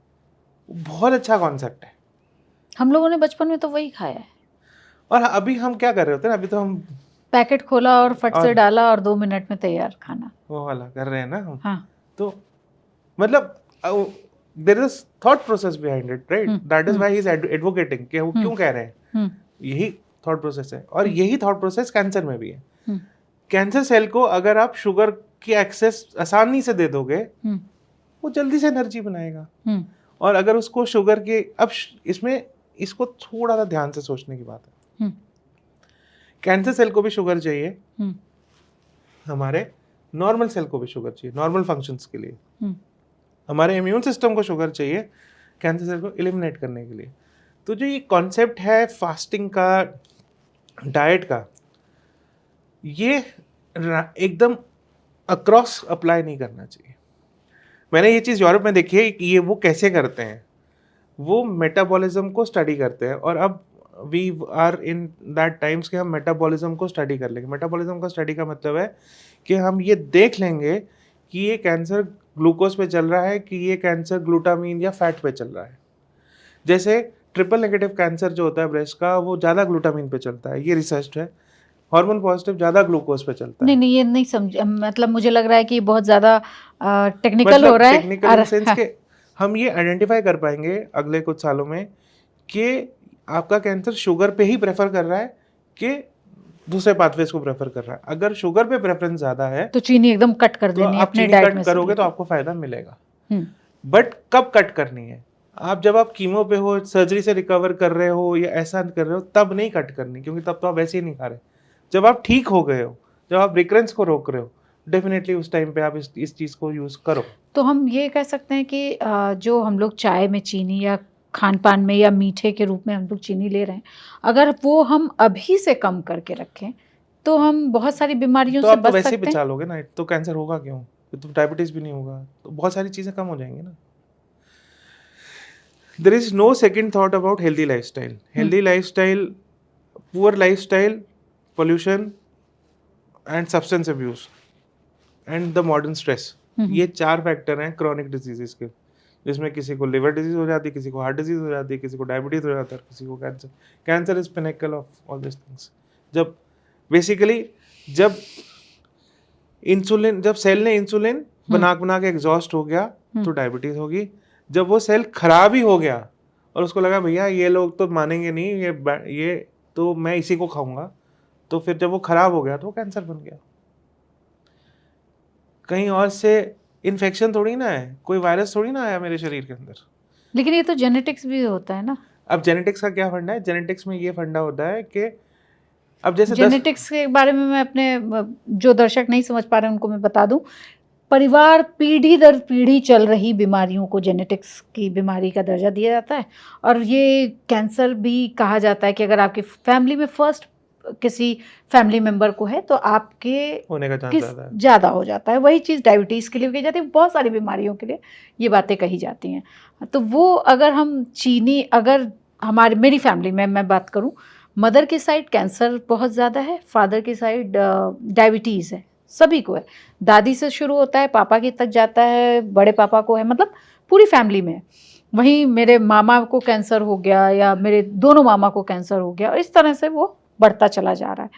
बहुत अच्छा कॉन्सेप्ट है। हम लोगों ने बचपन में तो वही खाया है, और अभी हम क्या कर रहे होते हैं ना, अभी तो हम पैकेट खोला और फट से और डाला और 2 मिनट में तैयार खाना। वो वाला कर रहे हैं ना हम। हाँ। तो मतलब there is thought process behind it, right? That is why he is advocating कि वो क्यों कह रहे हैं। यही थॉट प्रोसेस है, और यही थॉट प्रोसेस कैंसर में भी है। कैंसर सेल को अगर आप शुगर की एक्सेस आसानी से दे दोगे, वो जल्दी से एनर्जी बनाएगा। और अगर उसको शुगर के, अब इसमें इसको थोड़ा सा ध्यान से सोचने की बात है। कैंसर सेल को भी शुगर चाहिए, हमारे नॉर्मल सेल को भी शुगर चाहिए नॉर्मल फंक्शंस के लिए। हमारे इम्यून सिस्टम को शुगर चाहिए कैंसर सेल को एलिमिनेट करने के लिए। तो जो ये कॉन्सेप्ट है फास्टिंग का, डाइट का, ये एकदम अक्रॉस अप्लाई नहीं करना चाहिए। मैंने ये चीज़ यूरोप में देखी है कि ये वो कैसे करते हैं। वो मेटाबॉलिज्म को स्टडी करते हैं, और अब we are in that times कि हम मेटाबॉलिज्म को स्टडी कर लेंगे। मेटाबॉलिज्म का स्टडी का मतलब है कि हम ये देख लेंगे कि ये कैंसर ग्लूकोज पे चल रहा है कि ये कैंसर ग्लूटामीन या फैट पे चल रहा है। जैसे ट्रिपल नेगेटिव कैंसर जो होता है ब्रेस्ट का, वो ज़्यादा ग्लूटामीन पे चलता है, ये रिसर्च है। हार्मोन पॉजिटिव ज़्यादा ग्लूकोज पे चलता है। नहीं, ये नहीं समझ, मतलब मुझे लग रहा है कि ये बहुत ज़्यादा टेक्निकल मतलब हो रहा है। टेक्निकल इन सेंस के हम ये आइडेंटिफाई कर पाएंगे अगले कुछ सालों में कि आपका कैंसर शुगर पे ही प्रेफर कर रहा है कि दूसरे पाथवेज को प्रेफर कर रहा है। अगर शुगर पे प्रेफरेंस ज़्यादा है तो चीनी एकदम कट कर तो देनी है आप अपने चीनी डाइट कट में से करोगे तो बिल्कुल। आपको फायदा मिलेगा। बट कब कट करनी है? आप जब आप कीमो पे हो, सर्जरी से रिकवर कर रहे हो या ऐसा कर रहे हो, तब नहीं कट करनी, क्योंकि तब तो आप वैसे ही नहीं खा रहे। जब आप ठीक हो गए हो, जब आप रिकरेंस को रोक रहे हो, डेफिनेटली उस टाइम पे आप इस चीज़ को यूज़ करो। तो हम ये कह सकते हैं कि जो हम लोग चाय में चीनी या खान पान में या मीठे के रूप में हम लोग चीनी ले रहे हैं, अगर वो हम अभी से कम करके रखें तो हम बहुत सारी बीमारियों तो से आप तो बच वैसे ही सकते हैं। बचा लोगे ना, तो कैंसर होगा क्यों? तो डायबिटीज भी नहीं होगा, तो बहुत सारी चीज़ें कम हो जाएंगी ना। There is no second thought about healthy lifestyle. Healthy lifestyle, poor lifestyle, pollution and substance abuse and the modern stress, ये 4 फैक्टर हैं क्रॉनिक डिजीजेस के, जिसमें किसी को लिवर डिजीज हो जाती है, किसी को हार्ट डिजीज हो जाती है, किसी को डायबिटीज हो जाता है, किसी को cancer. Cancer is pinnacle of all this things. जब बेसिकली जब सेल ने इंसुलिन बना के एग्जॉस्ट हो गया तो डायबिटीज होगी। जब वो सेल खराब ही हो गया और उसको लगा भैया ये लोग तो मानेंगे नहीं, ये तो मैं इसी को खाऊंगा, तो फिर जब वो खराब हो गया तो वो कैंसर बन गया। कहीं और से इन्फेक्शन थोड़ी ना है, कोई वायरस थोड़ी ना आया मेरे शरीर के अंदर। लेकिन ये तो जेनेटिक्स भी होता है ना। अब जेनेटिक्स का क्या फंडा है? जेनेटिक्स में ये फंडा होता है कि अब जैसे जेनेटिक्स के बारे में मैं अपने जो दर्शक नहीं समझ पा रहे हैं उनको मैं बता दूं, परिवार पीढ़ी दर पीढ़ी चल रही बीमारियों को जेनेटिक्स की बीमारी का दर्जा दिया जाता है। और ये कैंसर भी कहा जाता है कि अगर आपकी फैमिली में फर्स्ट किसी फैमिली मेंबर को है तो आपके होने का चांस किस ज़्यादा है। ज़्यादा हो जाता है। वही चीज़ डायबिटीज़ के लिए भी कही जाती है, बहुत सारी बीमारियों के लिए ये बातें कही जाती हैं। तो वो अगर हम चीनी, अगर मेरी फैमिली में मैं बात करूं, मदर की साइड कैंसर बहुत ज़्यादा है, फादर की साइड डायबिटीज़ है, सभी को है। दादी से शुरू होता है, पापा की तक जाता है, बड़े पापा को है, मतलब पूरी फैमिली में है। वहीं मेरे मामा को कैंसर हो गया या मेरे दोनों मामा को कैंसर हो गया, और इस तरह से वो बढ़ता चला जा रहा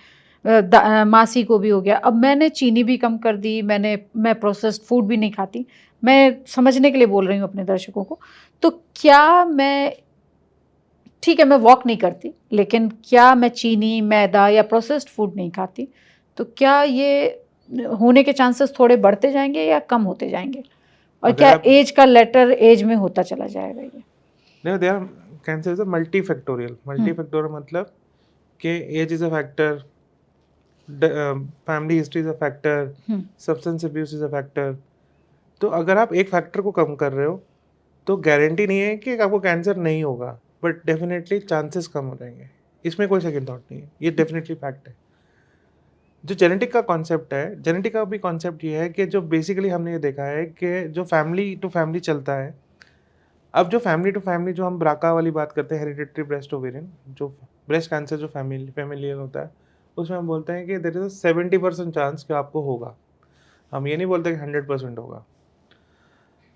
है। मासी को भी हो गया। अब मैंने चीनी भी कम कर दी, मैं प्रोसेस्ड फूड भी नहीं खाती। मैं समझने के लिए बोल रही हूँ अपने दर्शकों को। तो क्या मैं, ठीक है मैं वॉक नहीं करती, लेकिन क्या मैं चीनी, मैदा या प्रोसेस्ड फूड नहीं खाती, तो क्या ये होने के चांसेस थोड़े बढ़ते जाएंगे या कम होते जाएंगे? और क्या एज का लेटर एज में होता चला जाएगा ये? नहीं, there cancer is a multifactorial मतलब कि age is a factor, family history is a factor, substance abuse is a factor. तो अगर आप एक फैक्टर को कम कर रहे हो तो गारंटी नहीं है कि आपको कैंसर नहीं होगा, बट डेफिनेटली चांसेस कम हो जाएंगे। इसमें कोई सेकंड थॉट नहीं है, ये डेफिनेटली फैक्ट है। जो जेनेटिक का कॉन्सेप्ट है, जेनेटिक का भी कॉन्सेप्ट ये है कि जो बेसिकली हमने ये देखा है कि जो फैमिली टू फैमिली चलता है, अब जो फैमिली टू फैमिली जो हम ब्राका वाली बात करते हैं, हेरिडिटरी ब्रेस्ट ओवेरियन, जो ब्रेस्ट कैंसर जो फैमिलियल होता है, उसमें हम बोलते हैं कि देयर इज 70% चांस कि आपको होगा। हम ये नहीं बोलते कि 100% होगा।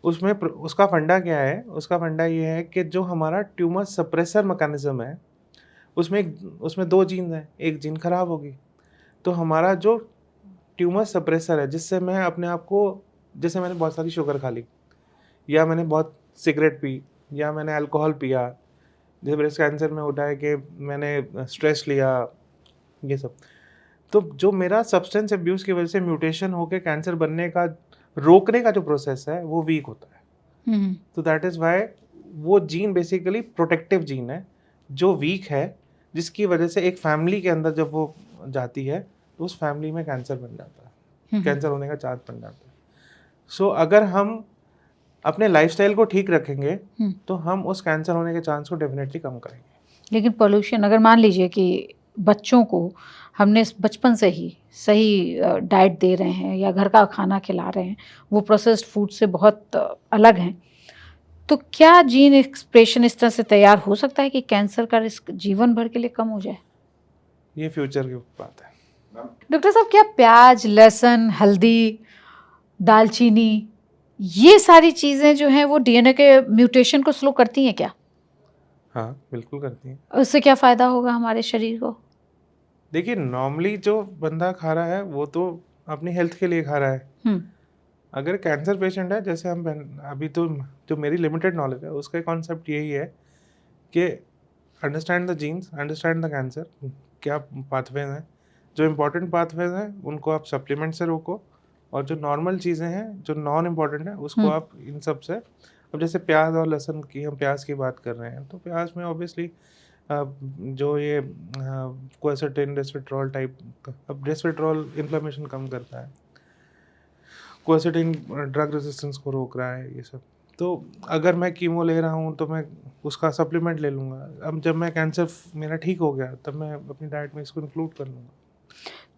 उसमें उसका फंडा क्या है? उसका फंडा ये है कि जो हमारा ट्यूमर सप्रेसर मैकेनिज्म है, उसमें 2 जीन हैं, एक जीन खराब होगी। तो हमारा जो ट्यूमर सप्रेसर है, जिससे मैं अपने आप को, जैसे मैंने बहुत सारी शुगर खा ली, या मैंने बहुत सिगरेट पी, या मैंने अल्कोहल पिया, जैसे ब्रेस्ट कैंसर में होता है कि मैंने स्ट्रेस लिया, ये सब। तो जो मेरा सब्सटेंस अब्यूज़ की वजह से म्यूटेशन होके कैंसर बनने का, रोकने का जो प्रोसेस है, वो वीक होता है। तो दैट इज़ व्हाई वो जीन बेसिकली प्रोटेक्टिव जीन है, जो वीक है, जिसकी वजह से एक फैमिली के अंदर जब वो जाती है, तो उस फैमिली में कैंसर बन जाता है, कैंसर होने का चांस बन जाता है। सो अगर हम अपने लाइफस्टाइल को ठीक रखेंगे, तो हम उस कैंसर होने के चांस को डेफिनेटली कम करेंगे। लेकिन पोल्यूशन, अगर मान लीजिए कि बच्चों को हमने बचपन से ही सही डाइट दे रहे हैं या घर का खाना खिला रहे हैं, वो प्रोसेस्ड फूड से बहुत अलग हैं, तो क्या जीन एक्सप्रेशन इस तरह से तैयार हो सकता है कि कैंसर का रिस्क जीवन भर के लिए कम हो जाए? ये फ्यूचर की बात है। डॉक्टर साहब, क्या प्याज, लहसुन, हल्दी, दालचीनी, ये सारी चीज़ें जो हैं वो डीएनए के म्यूटेशन को स्लो करती हैं क्या? हाँ, बिल्कुल करती हैं। उससे क्या फ़ायदा होगा हमारे शरीर को? देखिए, नॉर्मली जो बंदा खा रहा है, वो तो अपनी हेल्थ के लिए खा रहा है। अगर कैंसर पेशेंट है, जैसे हम अभी तो जो मेरी लिमिटेड नॉलेज है, उसका कॉन्सेप्ट यही है कि understand the genes, understand the cancer, क्या पाथवेज हैं, जो इम्पोर्टेंट पाथवेज हैं उनको आप सप्लीमेंट से रोको, और जो नॉर्मल चीज़ें हैं, जो नॉन इम्पॉर्टेंट है, उसको आप इन सब से, अब जैसे प्याज और लहसुन की, हम प्याज की बात कर रहे हैं, तो प्याज में ऑब्वियसली जो ये क्वेर्सेटिन, रेस्वेट्रॉल टाइप, अब रेस्वेट्रॉल इन्फ्लेमेशन कम करता है, क्वेर्सेटिन ड्रग रेजिस्टेंस को रोक रहा है, ये सब। तो अगर मैं कीमो ले रहा हूँ, तो मैं उसका सप्लीमेंट ले लूँगा। अब जब मैं कैंसर मेरा ठीक हो गया, तब मैं अपनी डाइट में इसको इंक्लूड कर लूँगा।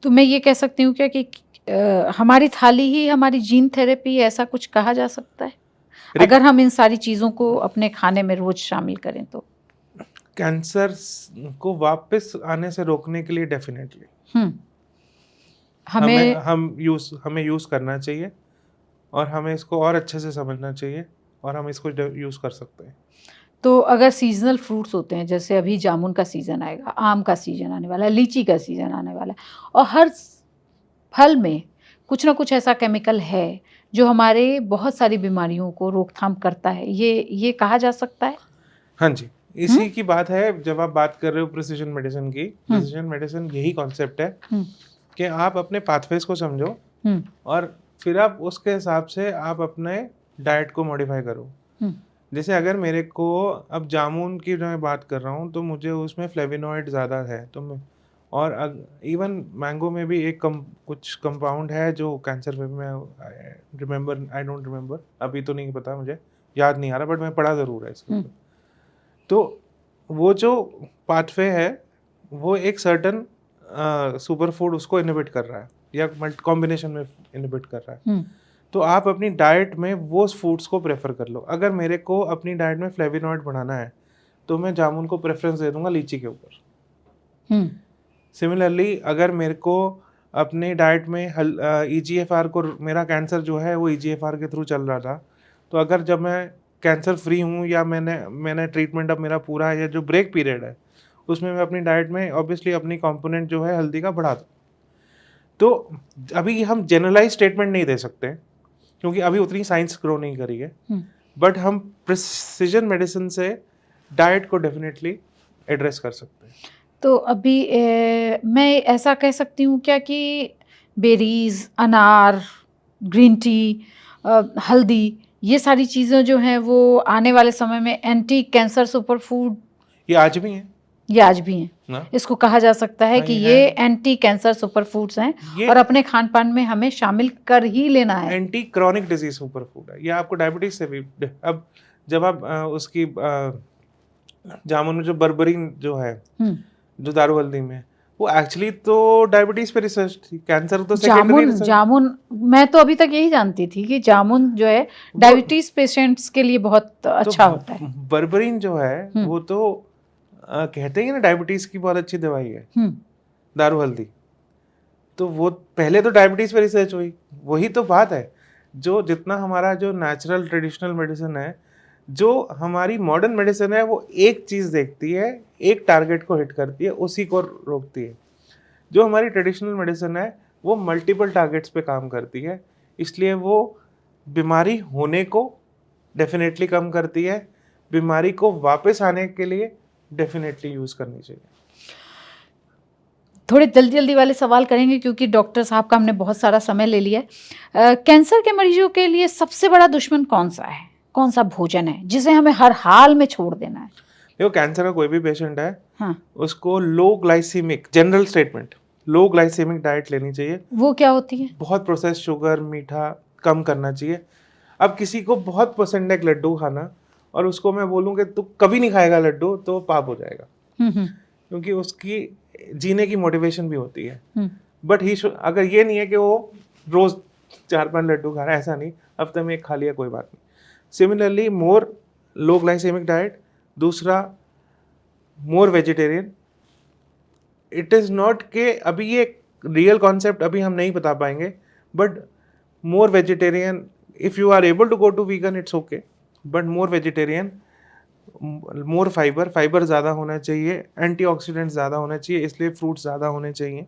तो मैं ये कह सकती हूँ क्या कि हमारी थाली ही हमारी जीन थेरेपी, ऐसा कुछ कहा जा सकता है, अगर हम इन सारी चीज़ों को अपने खाने में रोज शामिल करें तो? कैंसर को वापस आने से रोकने के लिए डेफिनेटली हमें यूज़ करना चाहिए, और हमें इसको और अच्छे से समझना चाहिए, और हम इसको यूज़ कर सकते हैं। तो अगर सीजनल फ्रूट्स होते हैं, जैसे अभी जामुन का सीज़न आएगा, आम का सीज़न आने वाला है, लीची का सीज़न आने वाला है, और हर फल में कुछ ना कुछ ऐसा केमिकल है जो हमारे बहुत सारी बीमारियों को रोकथाम करता है, ये कहा जा सकता है? हाँ जी, इसी की बात है। जब आप बात कर रहे हो प्रिसीजन मेडिसिन की, प्रिसीजन मेडिसिन यही कॉन्सेप्ट है कि आप अपने पाथवेज को समझो, और फिर आप उसके हिसाब से आप अपने डाइट को मॉडिफाई करो। जैसे अगर मेरे को अब जामुन की जो मैं बात कर रहा हूँ, तो मुझे उसमें फ्लेविनॉइड ज़्यादा है, तो मैं, और इवन मैंगो में भी एक कुछ कंपाउंड है जो कैंसर में, आई डोंट रिमेंबर, अभी तो नहीं पता, मुझे याद नहीं आ रहा, बट मैं पढ़ा ज़रूर है इसके ऊपर। तो वो जो पाथवे है, वो एक सर्टन सुपर फूड उसको इनहिबिट कर रहा है, या कॉम्बिनेशन में इनहिबिट कर रहा है। तो आप अपनी डाइट में वो फूड्स को प्रेफर कर लो। अगर मेरे को अपनी डाइट में फ्लेविनॉइड बढ़ाना है, तो मैं जामुन को प्रेफरेंस दे दूंगा लीची के ऊपर। सिमिलरली अगर मेरे को अपनी डाइट में EGFR को, मेरा कैंसर जो है वो EGFR के थ्रू चल रहा था, तो अगर जब मैं कैंसर फ्री हूँ, या मैंने ट्रीटमेंट अब मेरा पूरा है, या जो ब्रेक पीरियड है, उसमें मैं अपनी डाइट में ऑब्वियसली अपनी कंपोनेंट जो है हल्दी का बढ़ा दूँ। तो अभी हम जनरलाइज स्टेटमेंट नहीं दे सकते, क्योंकि अभी उतनी साइंस ग्रो नहीं करी है, बट हम प्रिसीजन मेडिसिन से डाइट को डेफिनेटली एड्रेस कर सकते हैं। तो अभी मैं ऐसा कह सकती हूँ क्या कि बेरीज, अनार, ग्रीन टी, हल्दी, ये सारी चीज़ें जो हैं वो आने वाले समय में एंटी कैंसर सुपर फूड, ये आज भी हैं, ये आज भी हैं ना? इसको कहा जा सकता है कि ये एंटी कैंसर सुपर फूड्स हैं, और अपने खान पान में हमें शामिल कर ही लेना है। Anti chronic disease super food है, ये आपको डायबिटीज से भी, अब जब आप उसकी जामुन में जो बर्बरीन जो है, जो दारू हल्दी में, वो एक्चुअली तो डायबिटीज पे रिसर्च थी, कैंसर तो सेकेंडरी जामुन रिसर्च। जामुन मैं तो अभी तक यही जानती थी कि जामुन जो है वो डायबिटीज पेशेंट्स के लिए बहुत तो अच्छा होता है। बर्बरीन जो है हम्म वो तो कहते हैं ना डायबिटीज की बहुत अच्छी दवाई है, हम्म दारू हल्दी। तो वो पहले तो डायबिटीज पे रिसर्च हुई, वही तो बात है। जो जितना हमारा जो नेचुरल ट्रेडिशनल मेडिसिन है, जो हमारी मॉडर्न मेडिसिन है, वो एक चीज़ देखती है, एक टारगेट को हिट करती है, उसी को रोकती है। जो हमारी ट्रेडिशनल मेडिसिन है वो मल्टीपल टारगेट्स पे काम करती है, इसलिए वो बीमारी होने को डेफिनेटली कम करती है, बीमारी को वापस आने के लिए डेफिनेटली यूज़ करनी चाहिए। थोड़े जल्दी जल्दी वाले सवाल करेंगे क्योंकि डॉक्टर साहब का हमने बहुत सारा समय ले लिया है। कैंसर के मरीजों के लिए सबसे बड़ा दुश्मन कौन सा है, कौन सा भोजन है जिसे हमें हर हाल में छोड़ देना है? देखो, कैंसर का कोई भी पेशेंट है, हाँ, उसको लो ग्लाइसीमिक, जनरल स्टेटमेंट, लो ग्लाइसीमिक डाइट लेनी चाहिए। वो क्या होती है? बहुत प्रोसेस शुगर मीठा कम करना चाहिए। अब किसी को बहुत पसंद है एक लड्डू खाना, और उसको मैं बोलूँ कि तू कभी नहीं खाएगा लड्डू, तो पाप हो जाएगा, हम्म क्योंकि उसकी जीने की मोटिवेशन भी होती है। हम्म बट अगर ये नहीं है कि वो रोज 4-5 लड्डू खा रहा है, ऐसा नहीं, हफ्ते में एक खा लिया कोई बात नहीं। सिमिलरली मोर लो ग्लाइसेमिक डाइट। दूसरा, मोर वेजिटेरियन। इट इज़ नॉट के अभी ये रियल कॉन्सेप्ट अभी हम नहीं बता पाएंगे, but more vegetarian, if you are able to go to vegan it's okay, but more vegetarian, more fibre, fibre ज़्यादा होना चाहिए, एंटीऑक्सीडेंट्स ज़्यादा होना चाहिए, इसलिए फ्रूट्स ज़्यादा होने चाहिए।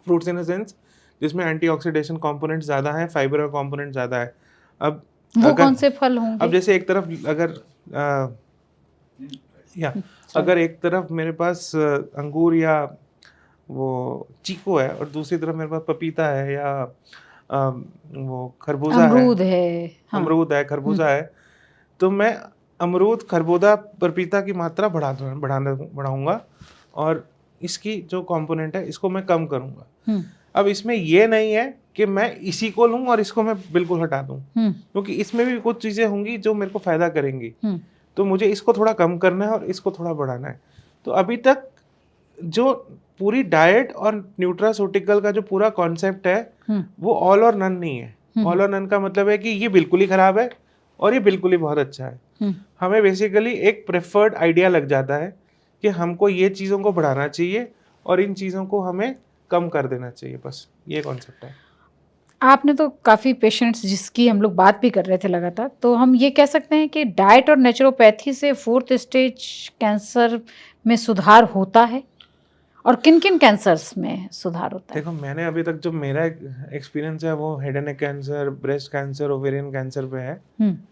फ्रूट्स इन द सेंस जिसमें एंटीऑक्सीडेशन कंपोनेंट ज़्यादा है, फाइबर का कंपोनेंट ज़्यादा है। अब वो अगर कौन से फल अब होंगे? जैसे एक तरफ अगर या Sorry. अगर एक तरफ मेरे पास अंगूर या वो चीकू है, और दूसरी तरफ मेरे पास पपीता है, या वो खरबूजा है, अमरूद है। हाँ। अमरूद है, खरबूजा है, तो मैं अमरूद, खरबूजा, पपीता की मात्रा बढ़ाऊंगा, और इसकी जो कंपोनेंट है इसको मैं कम करूंगा। हम्म अब इसमें ये नहीं है कि मैं इसी को लूँ और इसको मैं बिल्कुल हटा दूँ, हम्म क्योंकि इसमें भी कुछ चीज़ें होंगी जो मेरे को फ़ायदा करेंगी। हम्म तो मुझे इसको थोड़ा कम करना है और इसको थोड़ा बढ़ाना है। तो अभी तक जो पूरी डाइट और न्यूट्रास्यूटिकल का जो पूरा कॉन्सेप्ट है, वो ऑल और नन नहीं है। ऑल और नन का मतलब है कि ये बिल्कुल ही ख़राब है और ये बिल्कुल ही बहुत अच्छा है। हमें बेसिकली एक प्रेफर्ड आइडिया लग जाता है कि हमको ये चीज़ों को बढ़ाना चाहिए और इन चीज़ों को हमें कम कर देना चाहिए, बस ये कॉन्सेप्ट है। आपने तो काफ़ी पेशेंट्स जिसकी हम लोग बात भी कर रहे थे लगातार, तो हम ये कह सकते हैं कि डाइट और नेचुरोपैथी से 4th स्टेज कैंसर में सुधार होता है, और किन किन कैंसर्स में सुधार होता है? देखो, मैंने अभी तक जो मेरा एक्सपीरियंस है वो head and neck cancer, breast cancer, ovarian cancer पे है।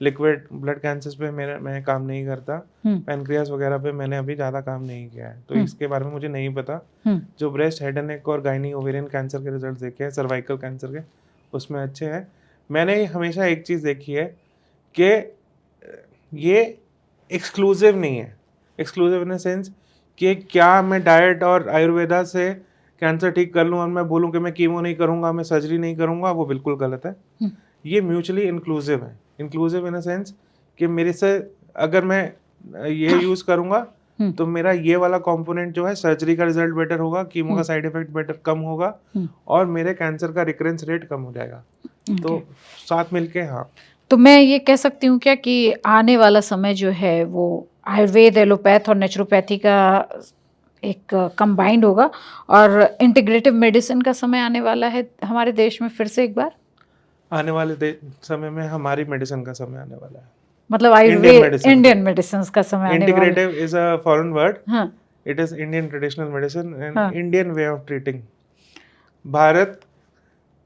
लिक्विड ब्लड कैंसर्स पे मैं काम नहीं करता। पैनक्रियास वगैरह पे मैंने अभी ज़्यादा काम नहीं किया है, तो इसके बारे में मुझे नहीं पता। जो ब्रेस्ट, हेड एंड नेक और गायनी ओवेरियन कैंसर के रिजल्ट देखे हैं, सर्वाइकल कैंसर के, उसमें अच्छे हैं। मैंने हमेशा एक चीज़ देखी है कि ये एक्सक्लूसिव नहीं है। एक्सक्लूसिव इन द सेंस कि क्या मैं डाइट और आयुर्वेदा से कैंसर ठीक कर लूँ और मैं बोलूँ कि मैं कीमो नहीं करूँगा, मैं सर्जरी नहीं करूँगा, वो बिल्कुल गलत है। ये म्यूचुअली इंक्लूसिव है। इंक्लूसिव इन द सेंस कि मेरे से अगर मैं ये यूज़ करूँगा तो मेरा ये वाला कंपोनेंट जो है, सर्जरी का रिजल्ट बेटर होगा, कीमो का साइड इफेक्ट बेटर कम होगा, और मेरे कैंसर का रिकरेंस रेट कम हो जाएगा। तो साथ मिलके, हाँ। तो मैं ये कह सकती हूँ क्या कि आने वाला समय जो है वो आयुर्वेद, एलोपैथ और नेचुरोपैथी का एक कंबाइंड होगा, और इंटीग्रेटिव मेडिसिन का समय आने वाला है हमारे देश में फिर से एक बार? आने वाले समय में हमारी मेडिसिन का समय आने वाला है। मतलब Indian Ayurveda, medicine, Indian medicine का समय आने वाला है। Integrative is a foreign word. हाँ it is Indian traditional medicine and हाँ। Indian way of treating. Bharat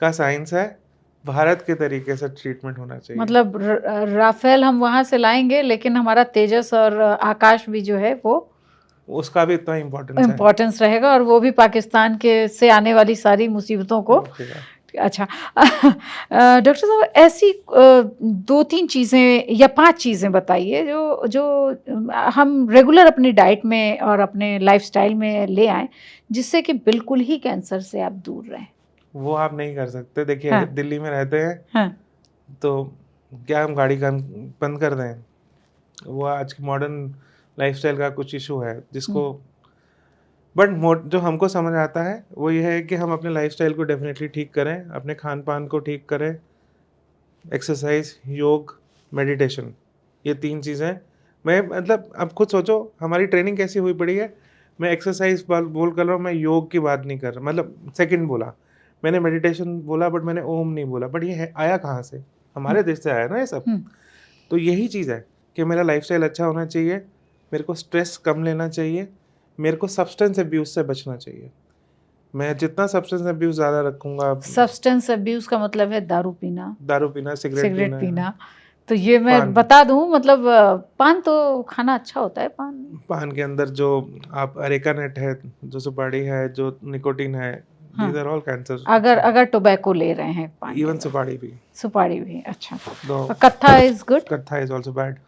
का साइंस है, भारत के तरीके से ट्रीटमेंट होना चाहिए। मतलब राफेल हम वहां से लाएंगे, लेकिन हमारा तेजस और आकाश भी जो है वो उसका भी इतना इम्पोर्टेंस है। इम्पोर्टेंस रहेगा, और वो भी पाकिस्तान के से आने वाली सारी मुसीबतों को। अच्छा डॉक्टर साहब, ऐसी 2-3 चीज़ें या 5 चीज़ें बताइए जो जो हम रेगुलर अपनी डाइट में और अपने लाइफस्टाइल में ले आएं, जिससे कि बिल्कुल ही कैंसर से आप दूर रहें। वो आप नहीं कर सकते। देखिए, हाँ दिल्ली में रहते हैं, हाँ तो क्या हम गाड़ी का बंद कर दें? वो आज की मॉडर्न लाइफस्टाइल का कुछ इशू है, जिसको बट जो हमको समझ आता है वो ये है कि हम अपने लाइफस्टाइल को डेफिनेटली ठीक करें, अपने खान पान को ठीक करें, एक्सरसाइज, योग, मेडिटेशन, ये 3 चीज़ें। मैं मतलब अब खुद सोचो हमारी ट्रेनिंग कैसी हुई पड़ी है। मैं एक्सरसाइज बोल कर रहा हूँ, मैं योग की बात नहीं कर रहा, मतलब सेकंड बोला मैंने, मेडिटेशन बोला बट मैंने ओम नहीं बोला, बट ये है आया कहाँ से? हमारे देश से आया ना ये सब। हम्म, तो यही चीज़ है कि मेरा लाइफस्टाइल अच्छा होना चाहिए, मेरे को स्ट्रेस कम लेना चाहिए, मेरे को सब्सटेंस अब्यूज से बचना चाहिए। मैं जितना सब्सटेंस अब्यूज ज़्यादा रखूँगा, सब्सटेंस अब्यूज का मतलब है दारू पीना, दारू पीना, सिगरेट सिगरेट पीना, पीना। तो ये मैं पान, बता दूं, मतलब पान तो खाना अच्छा होता है, पान। पान के अंदर जो आप अरेका नट है, जो सुपारी है, जो निकोटीन है, हाँ, दीज आर ऑल कैंसर। अगर अगर टोबैको ले रहे हैं पान के इवन बाद, सुपारी भी, सुपारी भी अच्छा। दो, और kattha is good, kattha is also bad,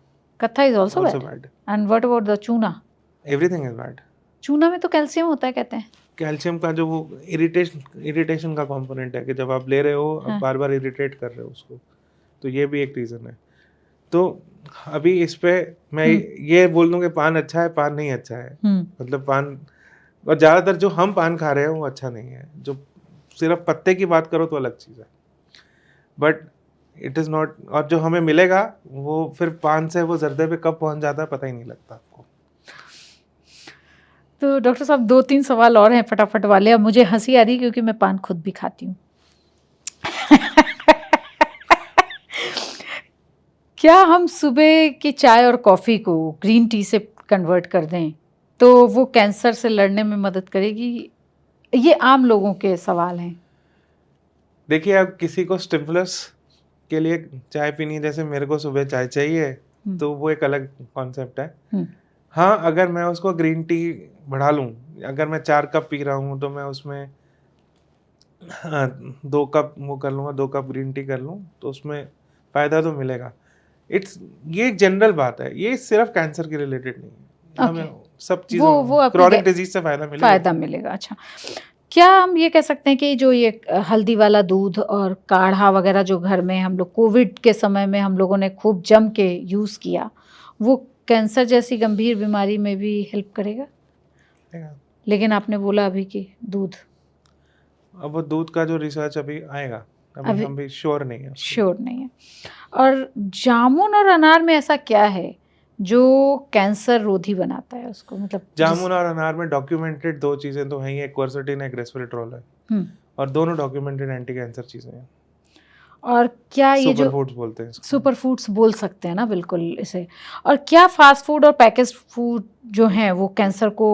kattha is also also bad. Bad, and what about the chuna? Everything is bad. चूना में तो कैल्शियम होता है कहते हैं। कैल्शियम का जो वो इरिटेशन का कंपोनेंट है कि जब आप ले रहे हो आप हाँ। बार बार इरिटेट कर रहे हो उसको, तो ये भी एक रीज़न है। तो अभी इस पे मैं ये बोल दूं कि पान अच्छा है, पान नहीं अच्छा है, मतलब पान, और ज़्यादातर जो हम पान खा रहे हैं वो अच्छा नहीं है। जो सिर्फ पत्ते की बात करो तो अलग चीज़ है, बट इट इज़ नॉट। और जो हमें मिलेगा वो फिर पान से वो जर्दे पे कब पहुंच जाता है पता ही नहीं लगता आपको। तो डॉक्टर साहब 2-3 सवाल और हैं फटाफट वाले। अब मुझे हंसी आ रही है क्योंकि मैं पान खुद भी खाती हूँ। क्या हम सुबह की चाय और कॉफ़ी को ग्रीन टी से कन्वर्ट कर दें तो वो कैंसर से लड़ने में मदद करेगी? ये आम लोगों के सवाल हैं। देखिए, अब किसी को स्टिमुलस के लिए चाय पीनी है, जैसे मेरे को सुबह चाय चाहिए, तो वो एक अलग कॉन्सेप्ट है। हाँ, अगर मैं उसको ग्रीन टी बढ़ा लूँ, अगर मैं 4 कप पी रहा हूँ तो मैं उसमें 2 कप वो कर लूँगा, 2 कप ग्रीन टी कर लूँ, तो उसमें फ़ायदा तो मिलेगा। ये एक जनरल बात है, ये सिर्फ़ कैंसर के रिलेटेड नहीं है। हमें सब चीज़ों, वो आपकी क्रॉनिक डिज़ीज़ से फ़ायदा मिलेगा। फ़ायदा मिलेगा। अच्छा, क्या हम ये कह सकते हैं कि जो ये हल्दी वाला दूध और काढ़ा वगैरह जो घर में हम लोग कोविड के समय में हम लोगों ने खूब जम के यूज़ किया, वो कैंसर जैसी गंभीर बीमारी में भी हेल्प करेगा? लेकिन आपने बोला अभी कि दूध, अब वो दूध का जो रिसर्च अभी आएगा, अभी हम भी श्योर नहीं है उसके। श्योर नहीं है। और जामुन और अनार में ऐसा क्या है जो कैंसर रोधी बनाता है उसको, मतलब जामुन और अनार में डॉक्यूमेंटेड 2 चीज़ें तो हैं ही, एक क्वर्सेटिन, एक रेस्वेराट्रोल है, और दोनों डॉक्यूमेंटेड एंटी कैंसर चीज़ें हैं। और क्या ये सुपर जो फूड्स बोलते हैं इसको। सुपर फूड्स बोल सकते हैं ना, बिल्कुल इसे। और क्या फास्ट फूड और पैकेज फूड जो हैं वो कैंसर को,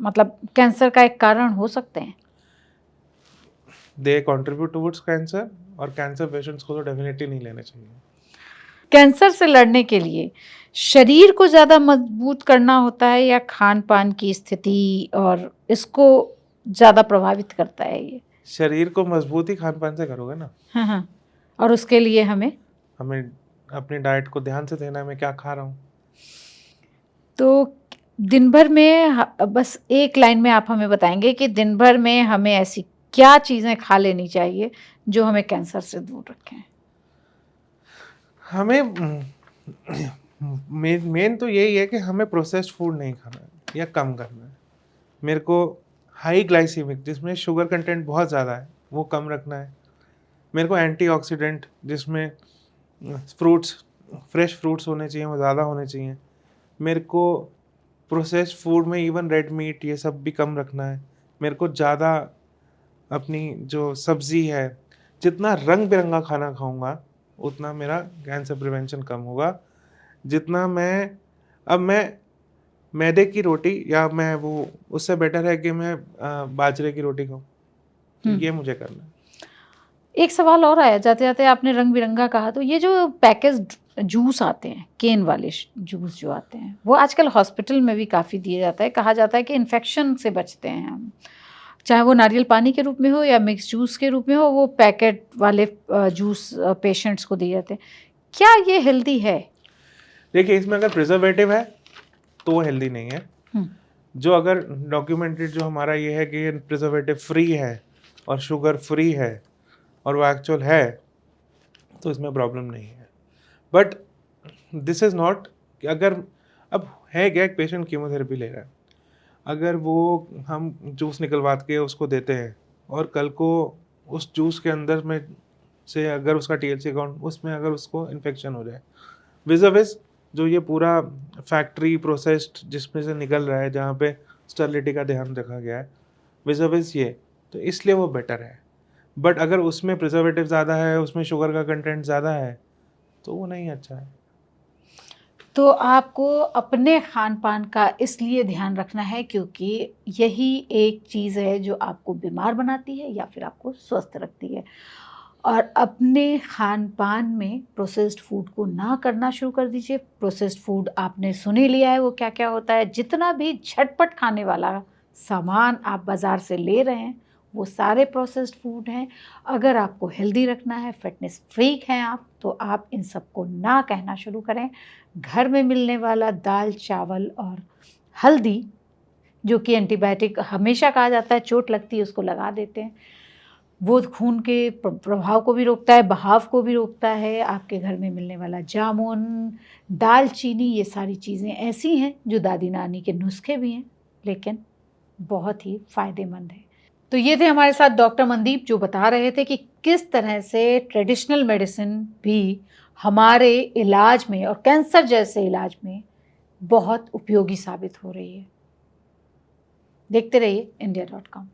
मतलब कैंसर का एक कारण हो सकते हैं? दे कंट्रीब्यूट टुवर्ड्स कैंसर, और कैंसर पेशेंट्स को तो डेफिनेटली नहीं लेने चाहिए। कैंसर से लड़ने के लिए शरीर को ज़्यादा मजबूत करना होता है या खान पान की स्थिति और इसको ज़्यादा प्रभावित करता है ये? शरीर को मजबूत ही खान-पान से करोगे ना। हाँ, हाँ। और उसके लिए हमें हमें अपनी डाइट को ध्यान से देना है, मैं क्या खा रहा हूँ। तो दिन भर में बस एक लाइन में आप हमें बताएंगे कि दिन भर में हमें ऐसी क्या चीज़ें खा लेनी चाहिए जो हमें कैंसर से दूर रखें? हमें मेन तो यही है कि हमें प्रोसेस्ड फूड नहीं खाना है या कम करना है। मेरे को हाई ग्लाइसेमिक, जिसमें शुगर कंटेंट बहुत ज़्यादा है, वो कम रखना है। मेरे को एंटीऑक्सीडेंट, जिसमें फ्रूट्स, फ्रेश फ्रूट्स होने चाहिए, वो ज़्यादा होने चाहिए। मेरे को प्रोसेस्ड फूड में इवन रेड मीट ये सब भी कम रखना है। मेरे को ज़्यादा अपनी जो सब्ज़ी है, जितना रंग बिरंगा खाना खाऊंगा उतना मेरा कैंसर प्रिवेंशन कम होगा। जितना मैं मैदे की रोटी, या मैं वो, उससे बेटर है कि मैं बाजरे की रोटी खाऊं। तो ये मुझे करना है। एक सवाल और आया जाते-जाते, आपने रंग-बिरंगा कहा, तो ये जो पैकेज्ड जूस आते हैं, केन वाले जूस जो आते हैं, वो आजकल हॉस्पिटल में भी काफ़ी दिया जाता है। कहा जाता है कि इन्फेक्शन से बचते हैं हम। चाहे वो नारियल पानी के रूप में हो या मिक्स जूस के रूप में हो, वो पैकेट वाले जूस पेशेंट्स को दिए जाते हैं। क्या ये हेल्दी है? देखिए, इसमें अगर प्रिजर्वेटिव है तो वो हेल्दी नहीं है। जो अगर डॉक्यूमेंटेड जो हमारा ये है कि ये प्रिजर्वेटिव फ्री है और शुगर फ्री है और वो एक्चुअल है, तो इसमें प्रॉब्लम नहीं है। बट दिस इज़ नॉट कि अगर, अब है क्या, एक पेशेंट कीमोथेरेपी ले रहा है, अगर वो हम जूस निकलवा के उसको देते हैं और कल को उस जूस के अंदर में से अगर उसका टीएलसी अकाउंट उसमें अगर उसको इन्फेक्शन हो जाए, विज़ जो ये पूरा फैक्ट्री प्रोसेस्ड जिसमें से निकल रहा है, जहाँ पे स्टरलिटी का ध्यान रखा गया है, विज़ ये, तो इसलिए वो बेटर है। बट अगर उसमें प्रिजर्वेटिव ज़्यादा है, उसमें शुगर का कंटेंट ज़्यादा है, तो वो नहीं अच्छा है। तो आपको अपने खान-पान का इसलिए ध्यान रखना है क्योंकि यही एक चीज़ है जो आपको बीमार बनाती है या फिर आपको स्वस्थ रखती है। और अपने खान-पान में प्रोसेस्ड फूड को ना करना शुरू कर दीजिए। प्रोसेस्ड फूड आपने सुन ही लिया है वो क्या-क्या होता है। जितना भी झटपट खाने वाला सामान आप बाज़ार से ले रहे हैं, वो सारे प्रोसेस्ड फूड हैं। अगर आपको हेल्दी रखना है, फिटनेस फ्रीक हैं आप, तो आप इन सबको ना कहना शुरू करें। घर में मिलने वाला दाल, चावल और हल्दी, जो कि एंटीबायोटिक हमेशा कहा जाता है, चोट लगती है उसको लगा देते हैं। वो खून के प्रभाव को भी रोकता है, बहाव को भी रोकता है। आपके घर में मिलने वाला जामुन, दालचीनी, ये सारी चीज़ें ऐसी हैं जो दादी-नानी के नुस्खे भी हैं, लेकिन बहुत ही फ़ायदेमंद हैं। तो ये थे हमारे साथ डॉक्टर मनदीप जो बता रहे थे कि किस तरह से ट्रेडिशनल मेडिसिन भी हमारे इलाज में और कैंसर जैसे इलाज में बहुत उपयोगी साबित हो रही है। देखते रहिए इंडिया.com।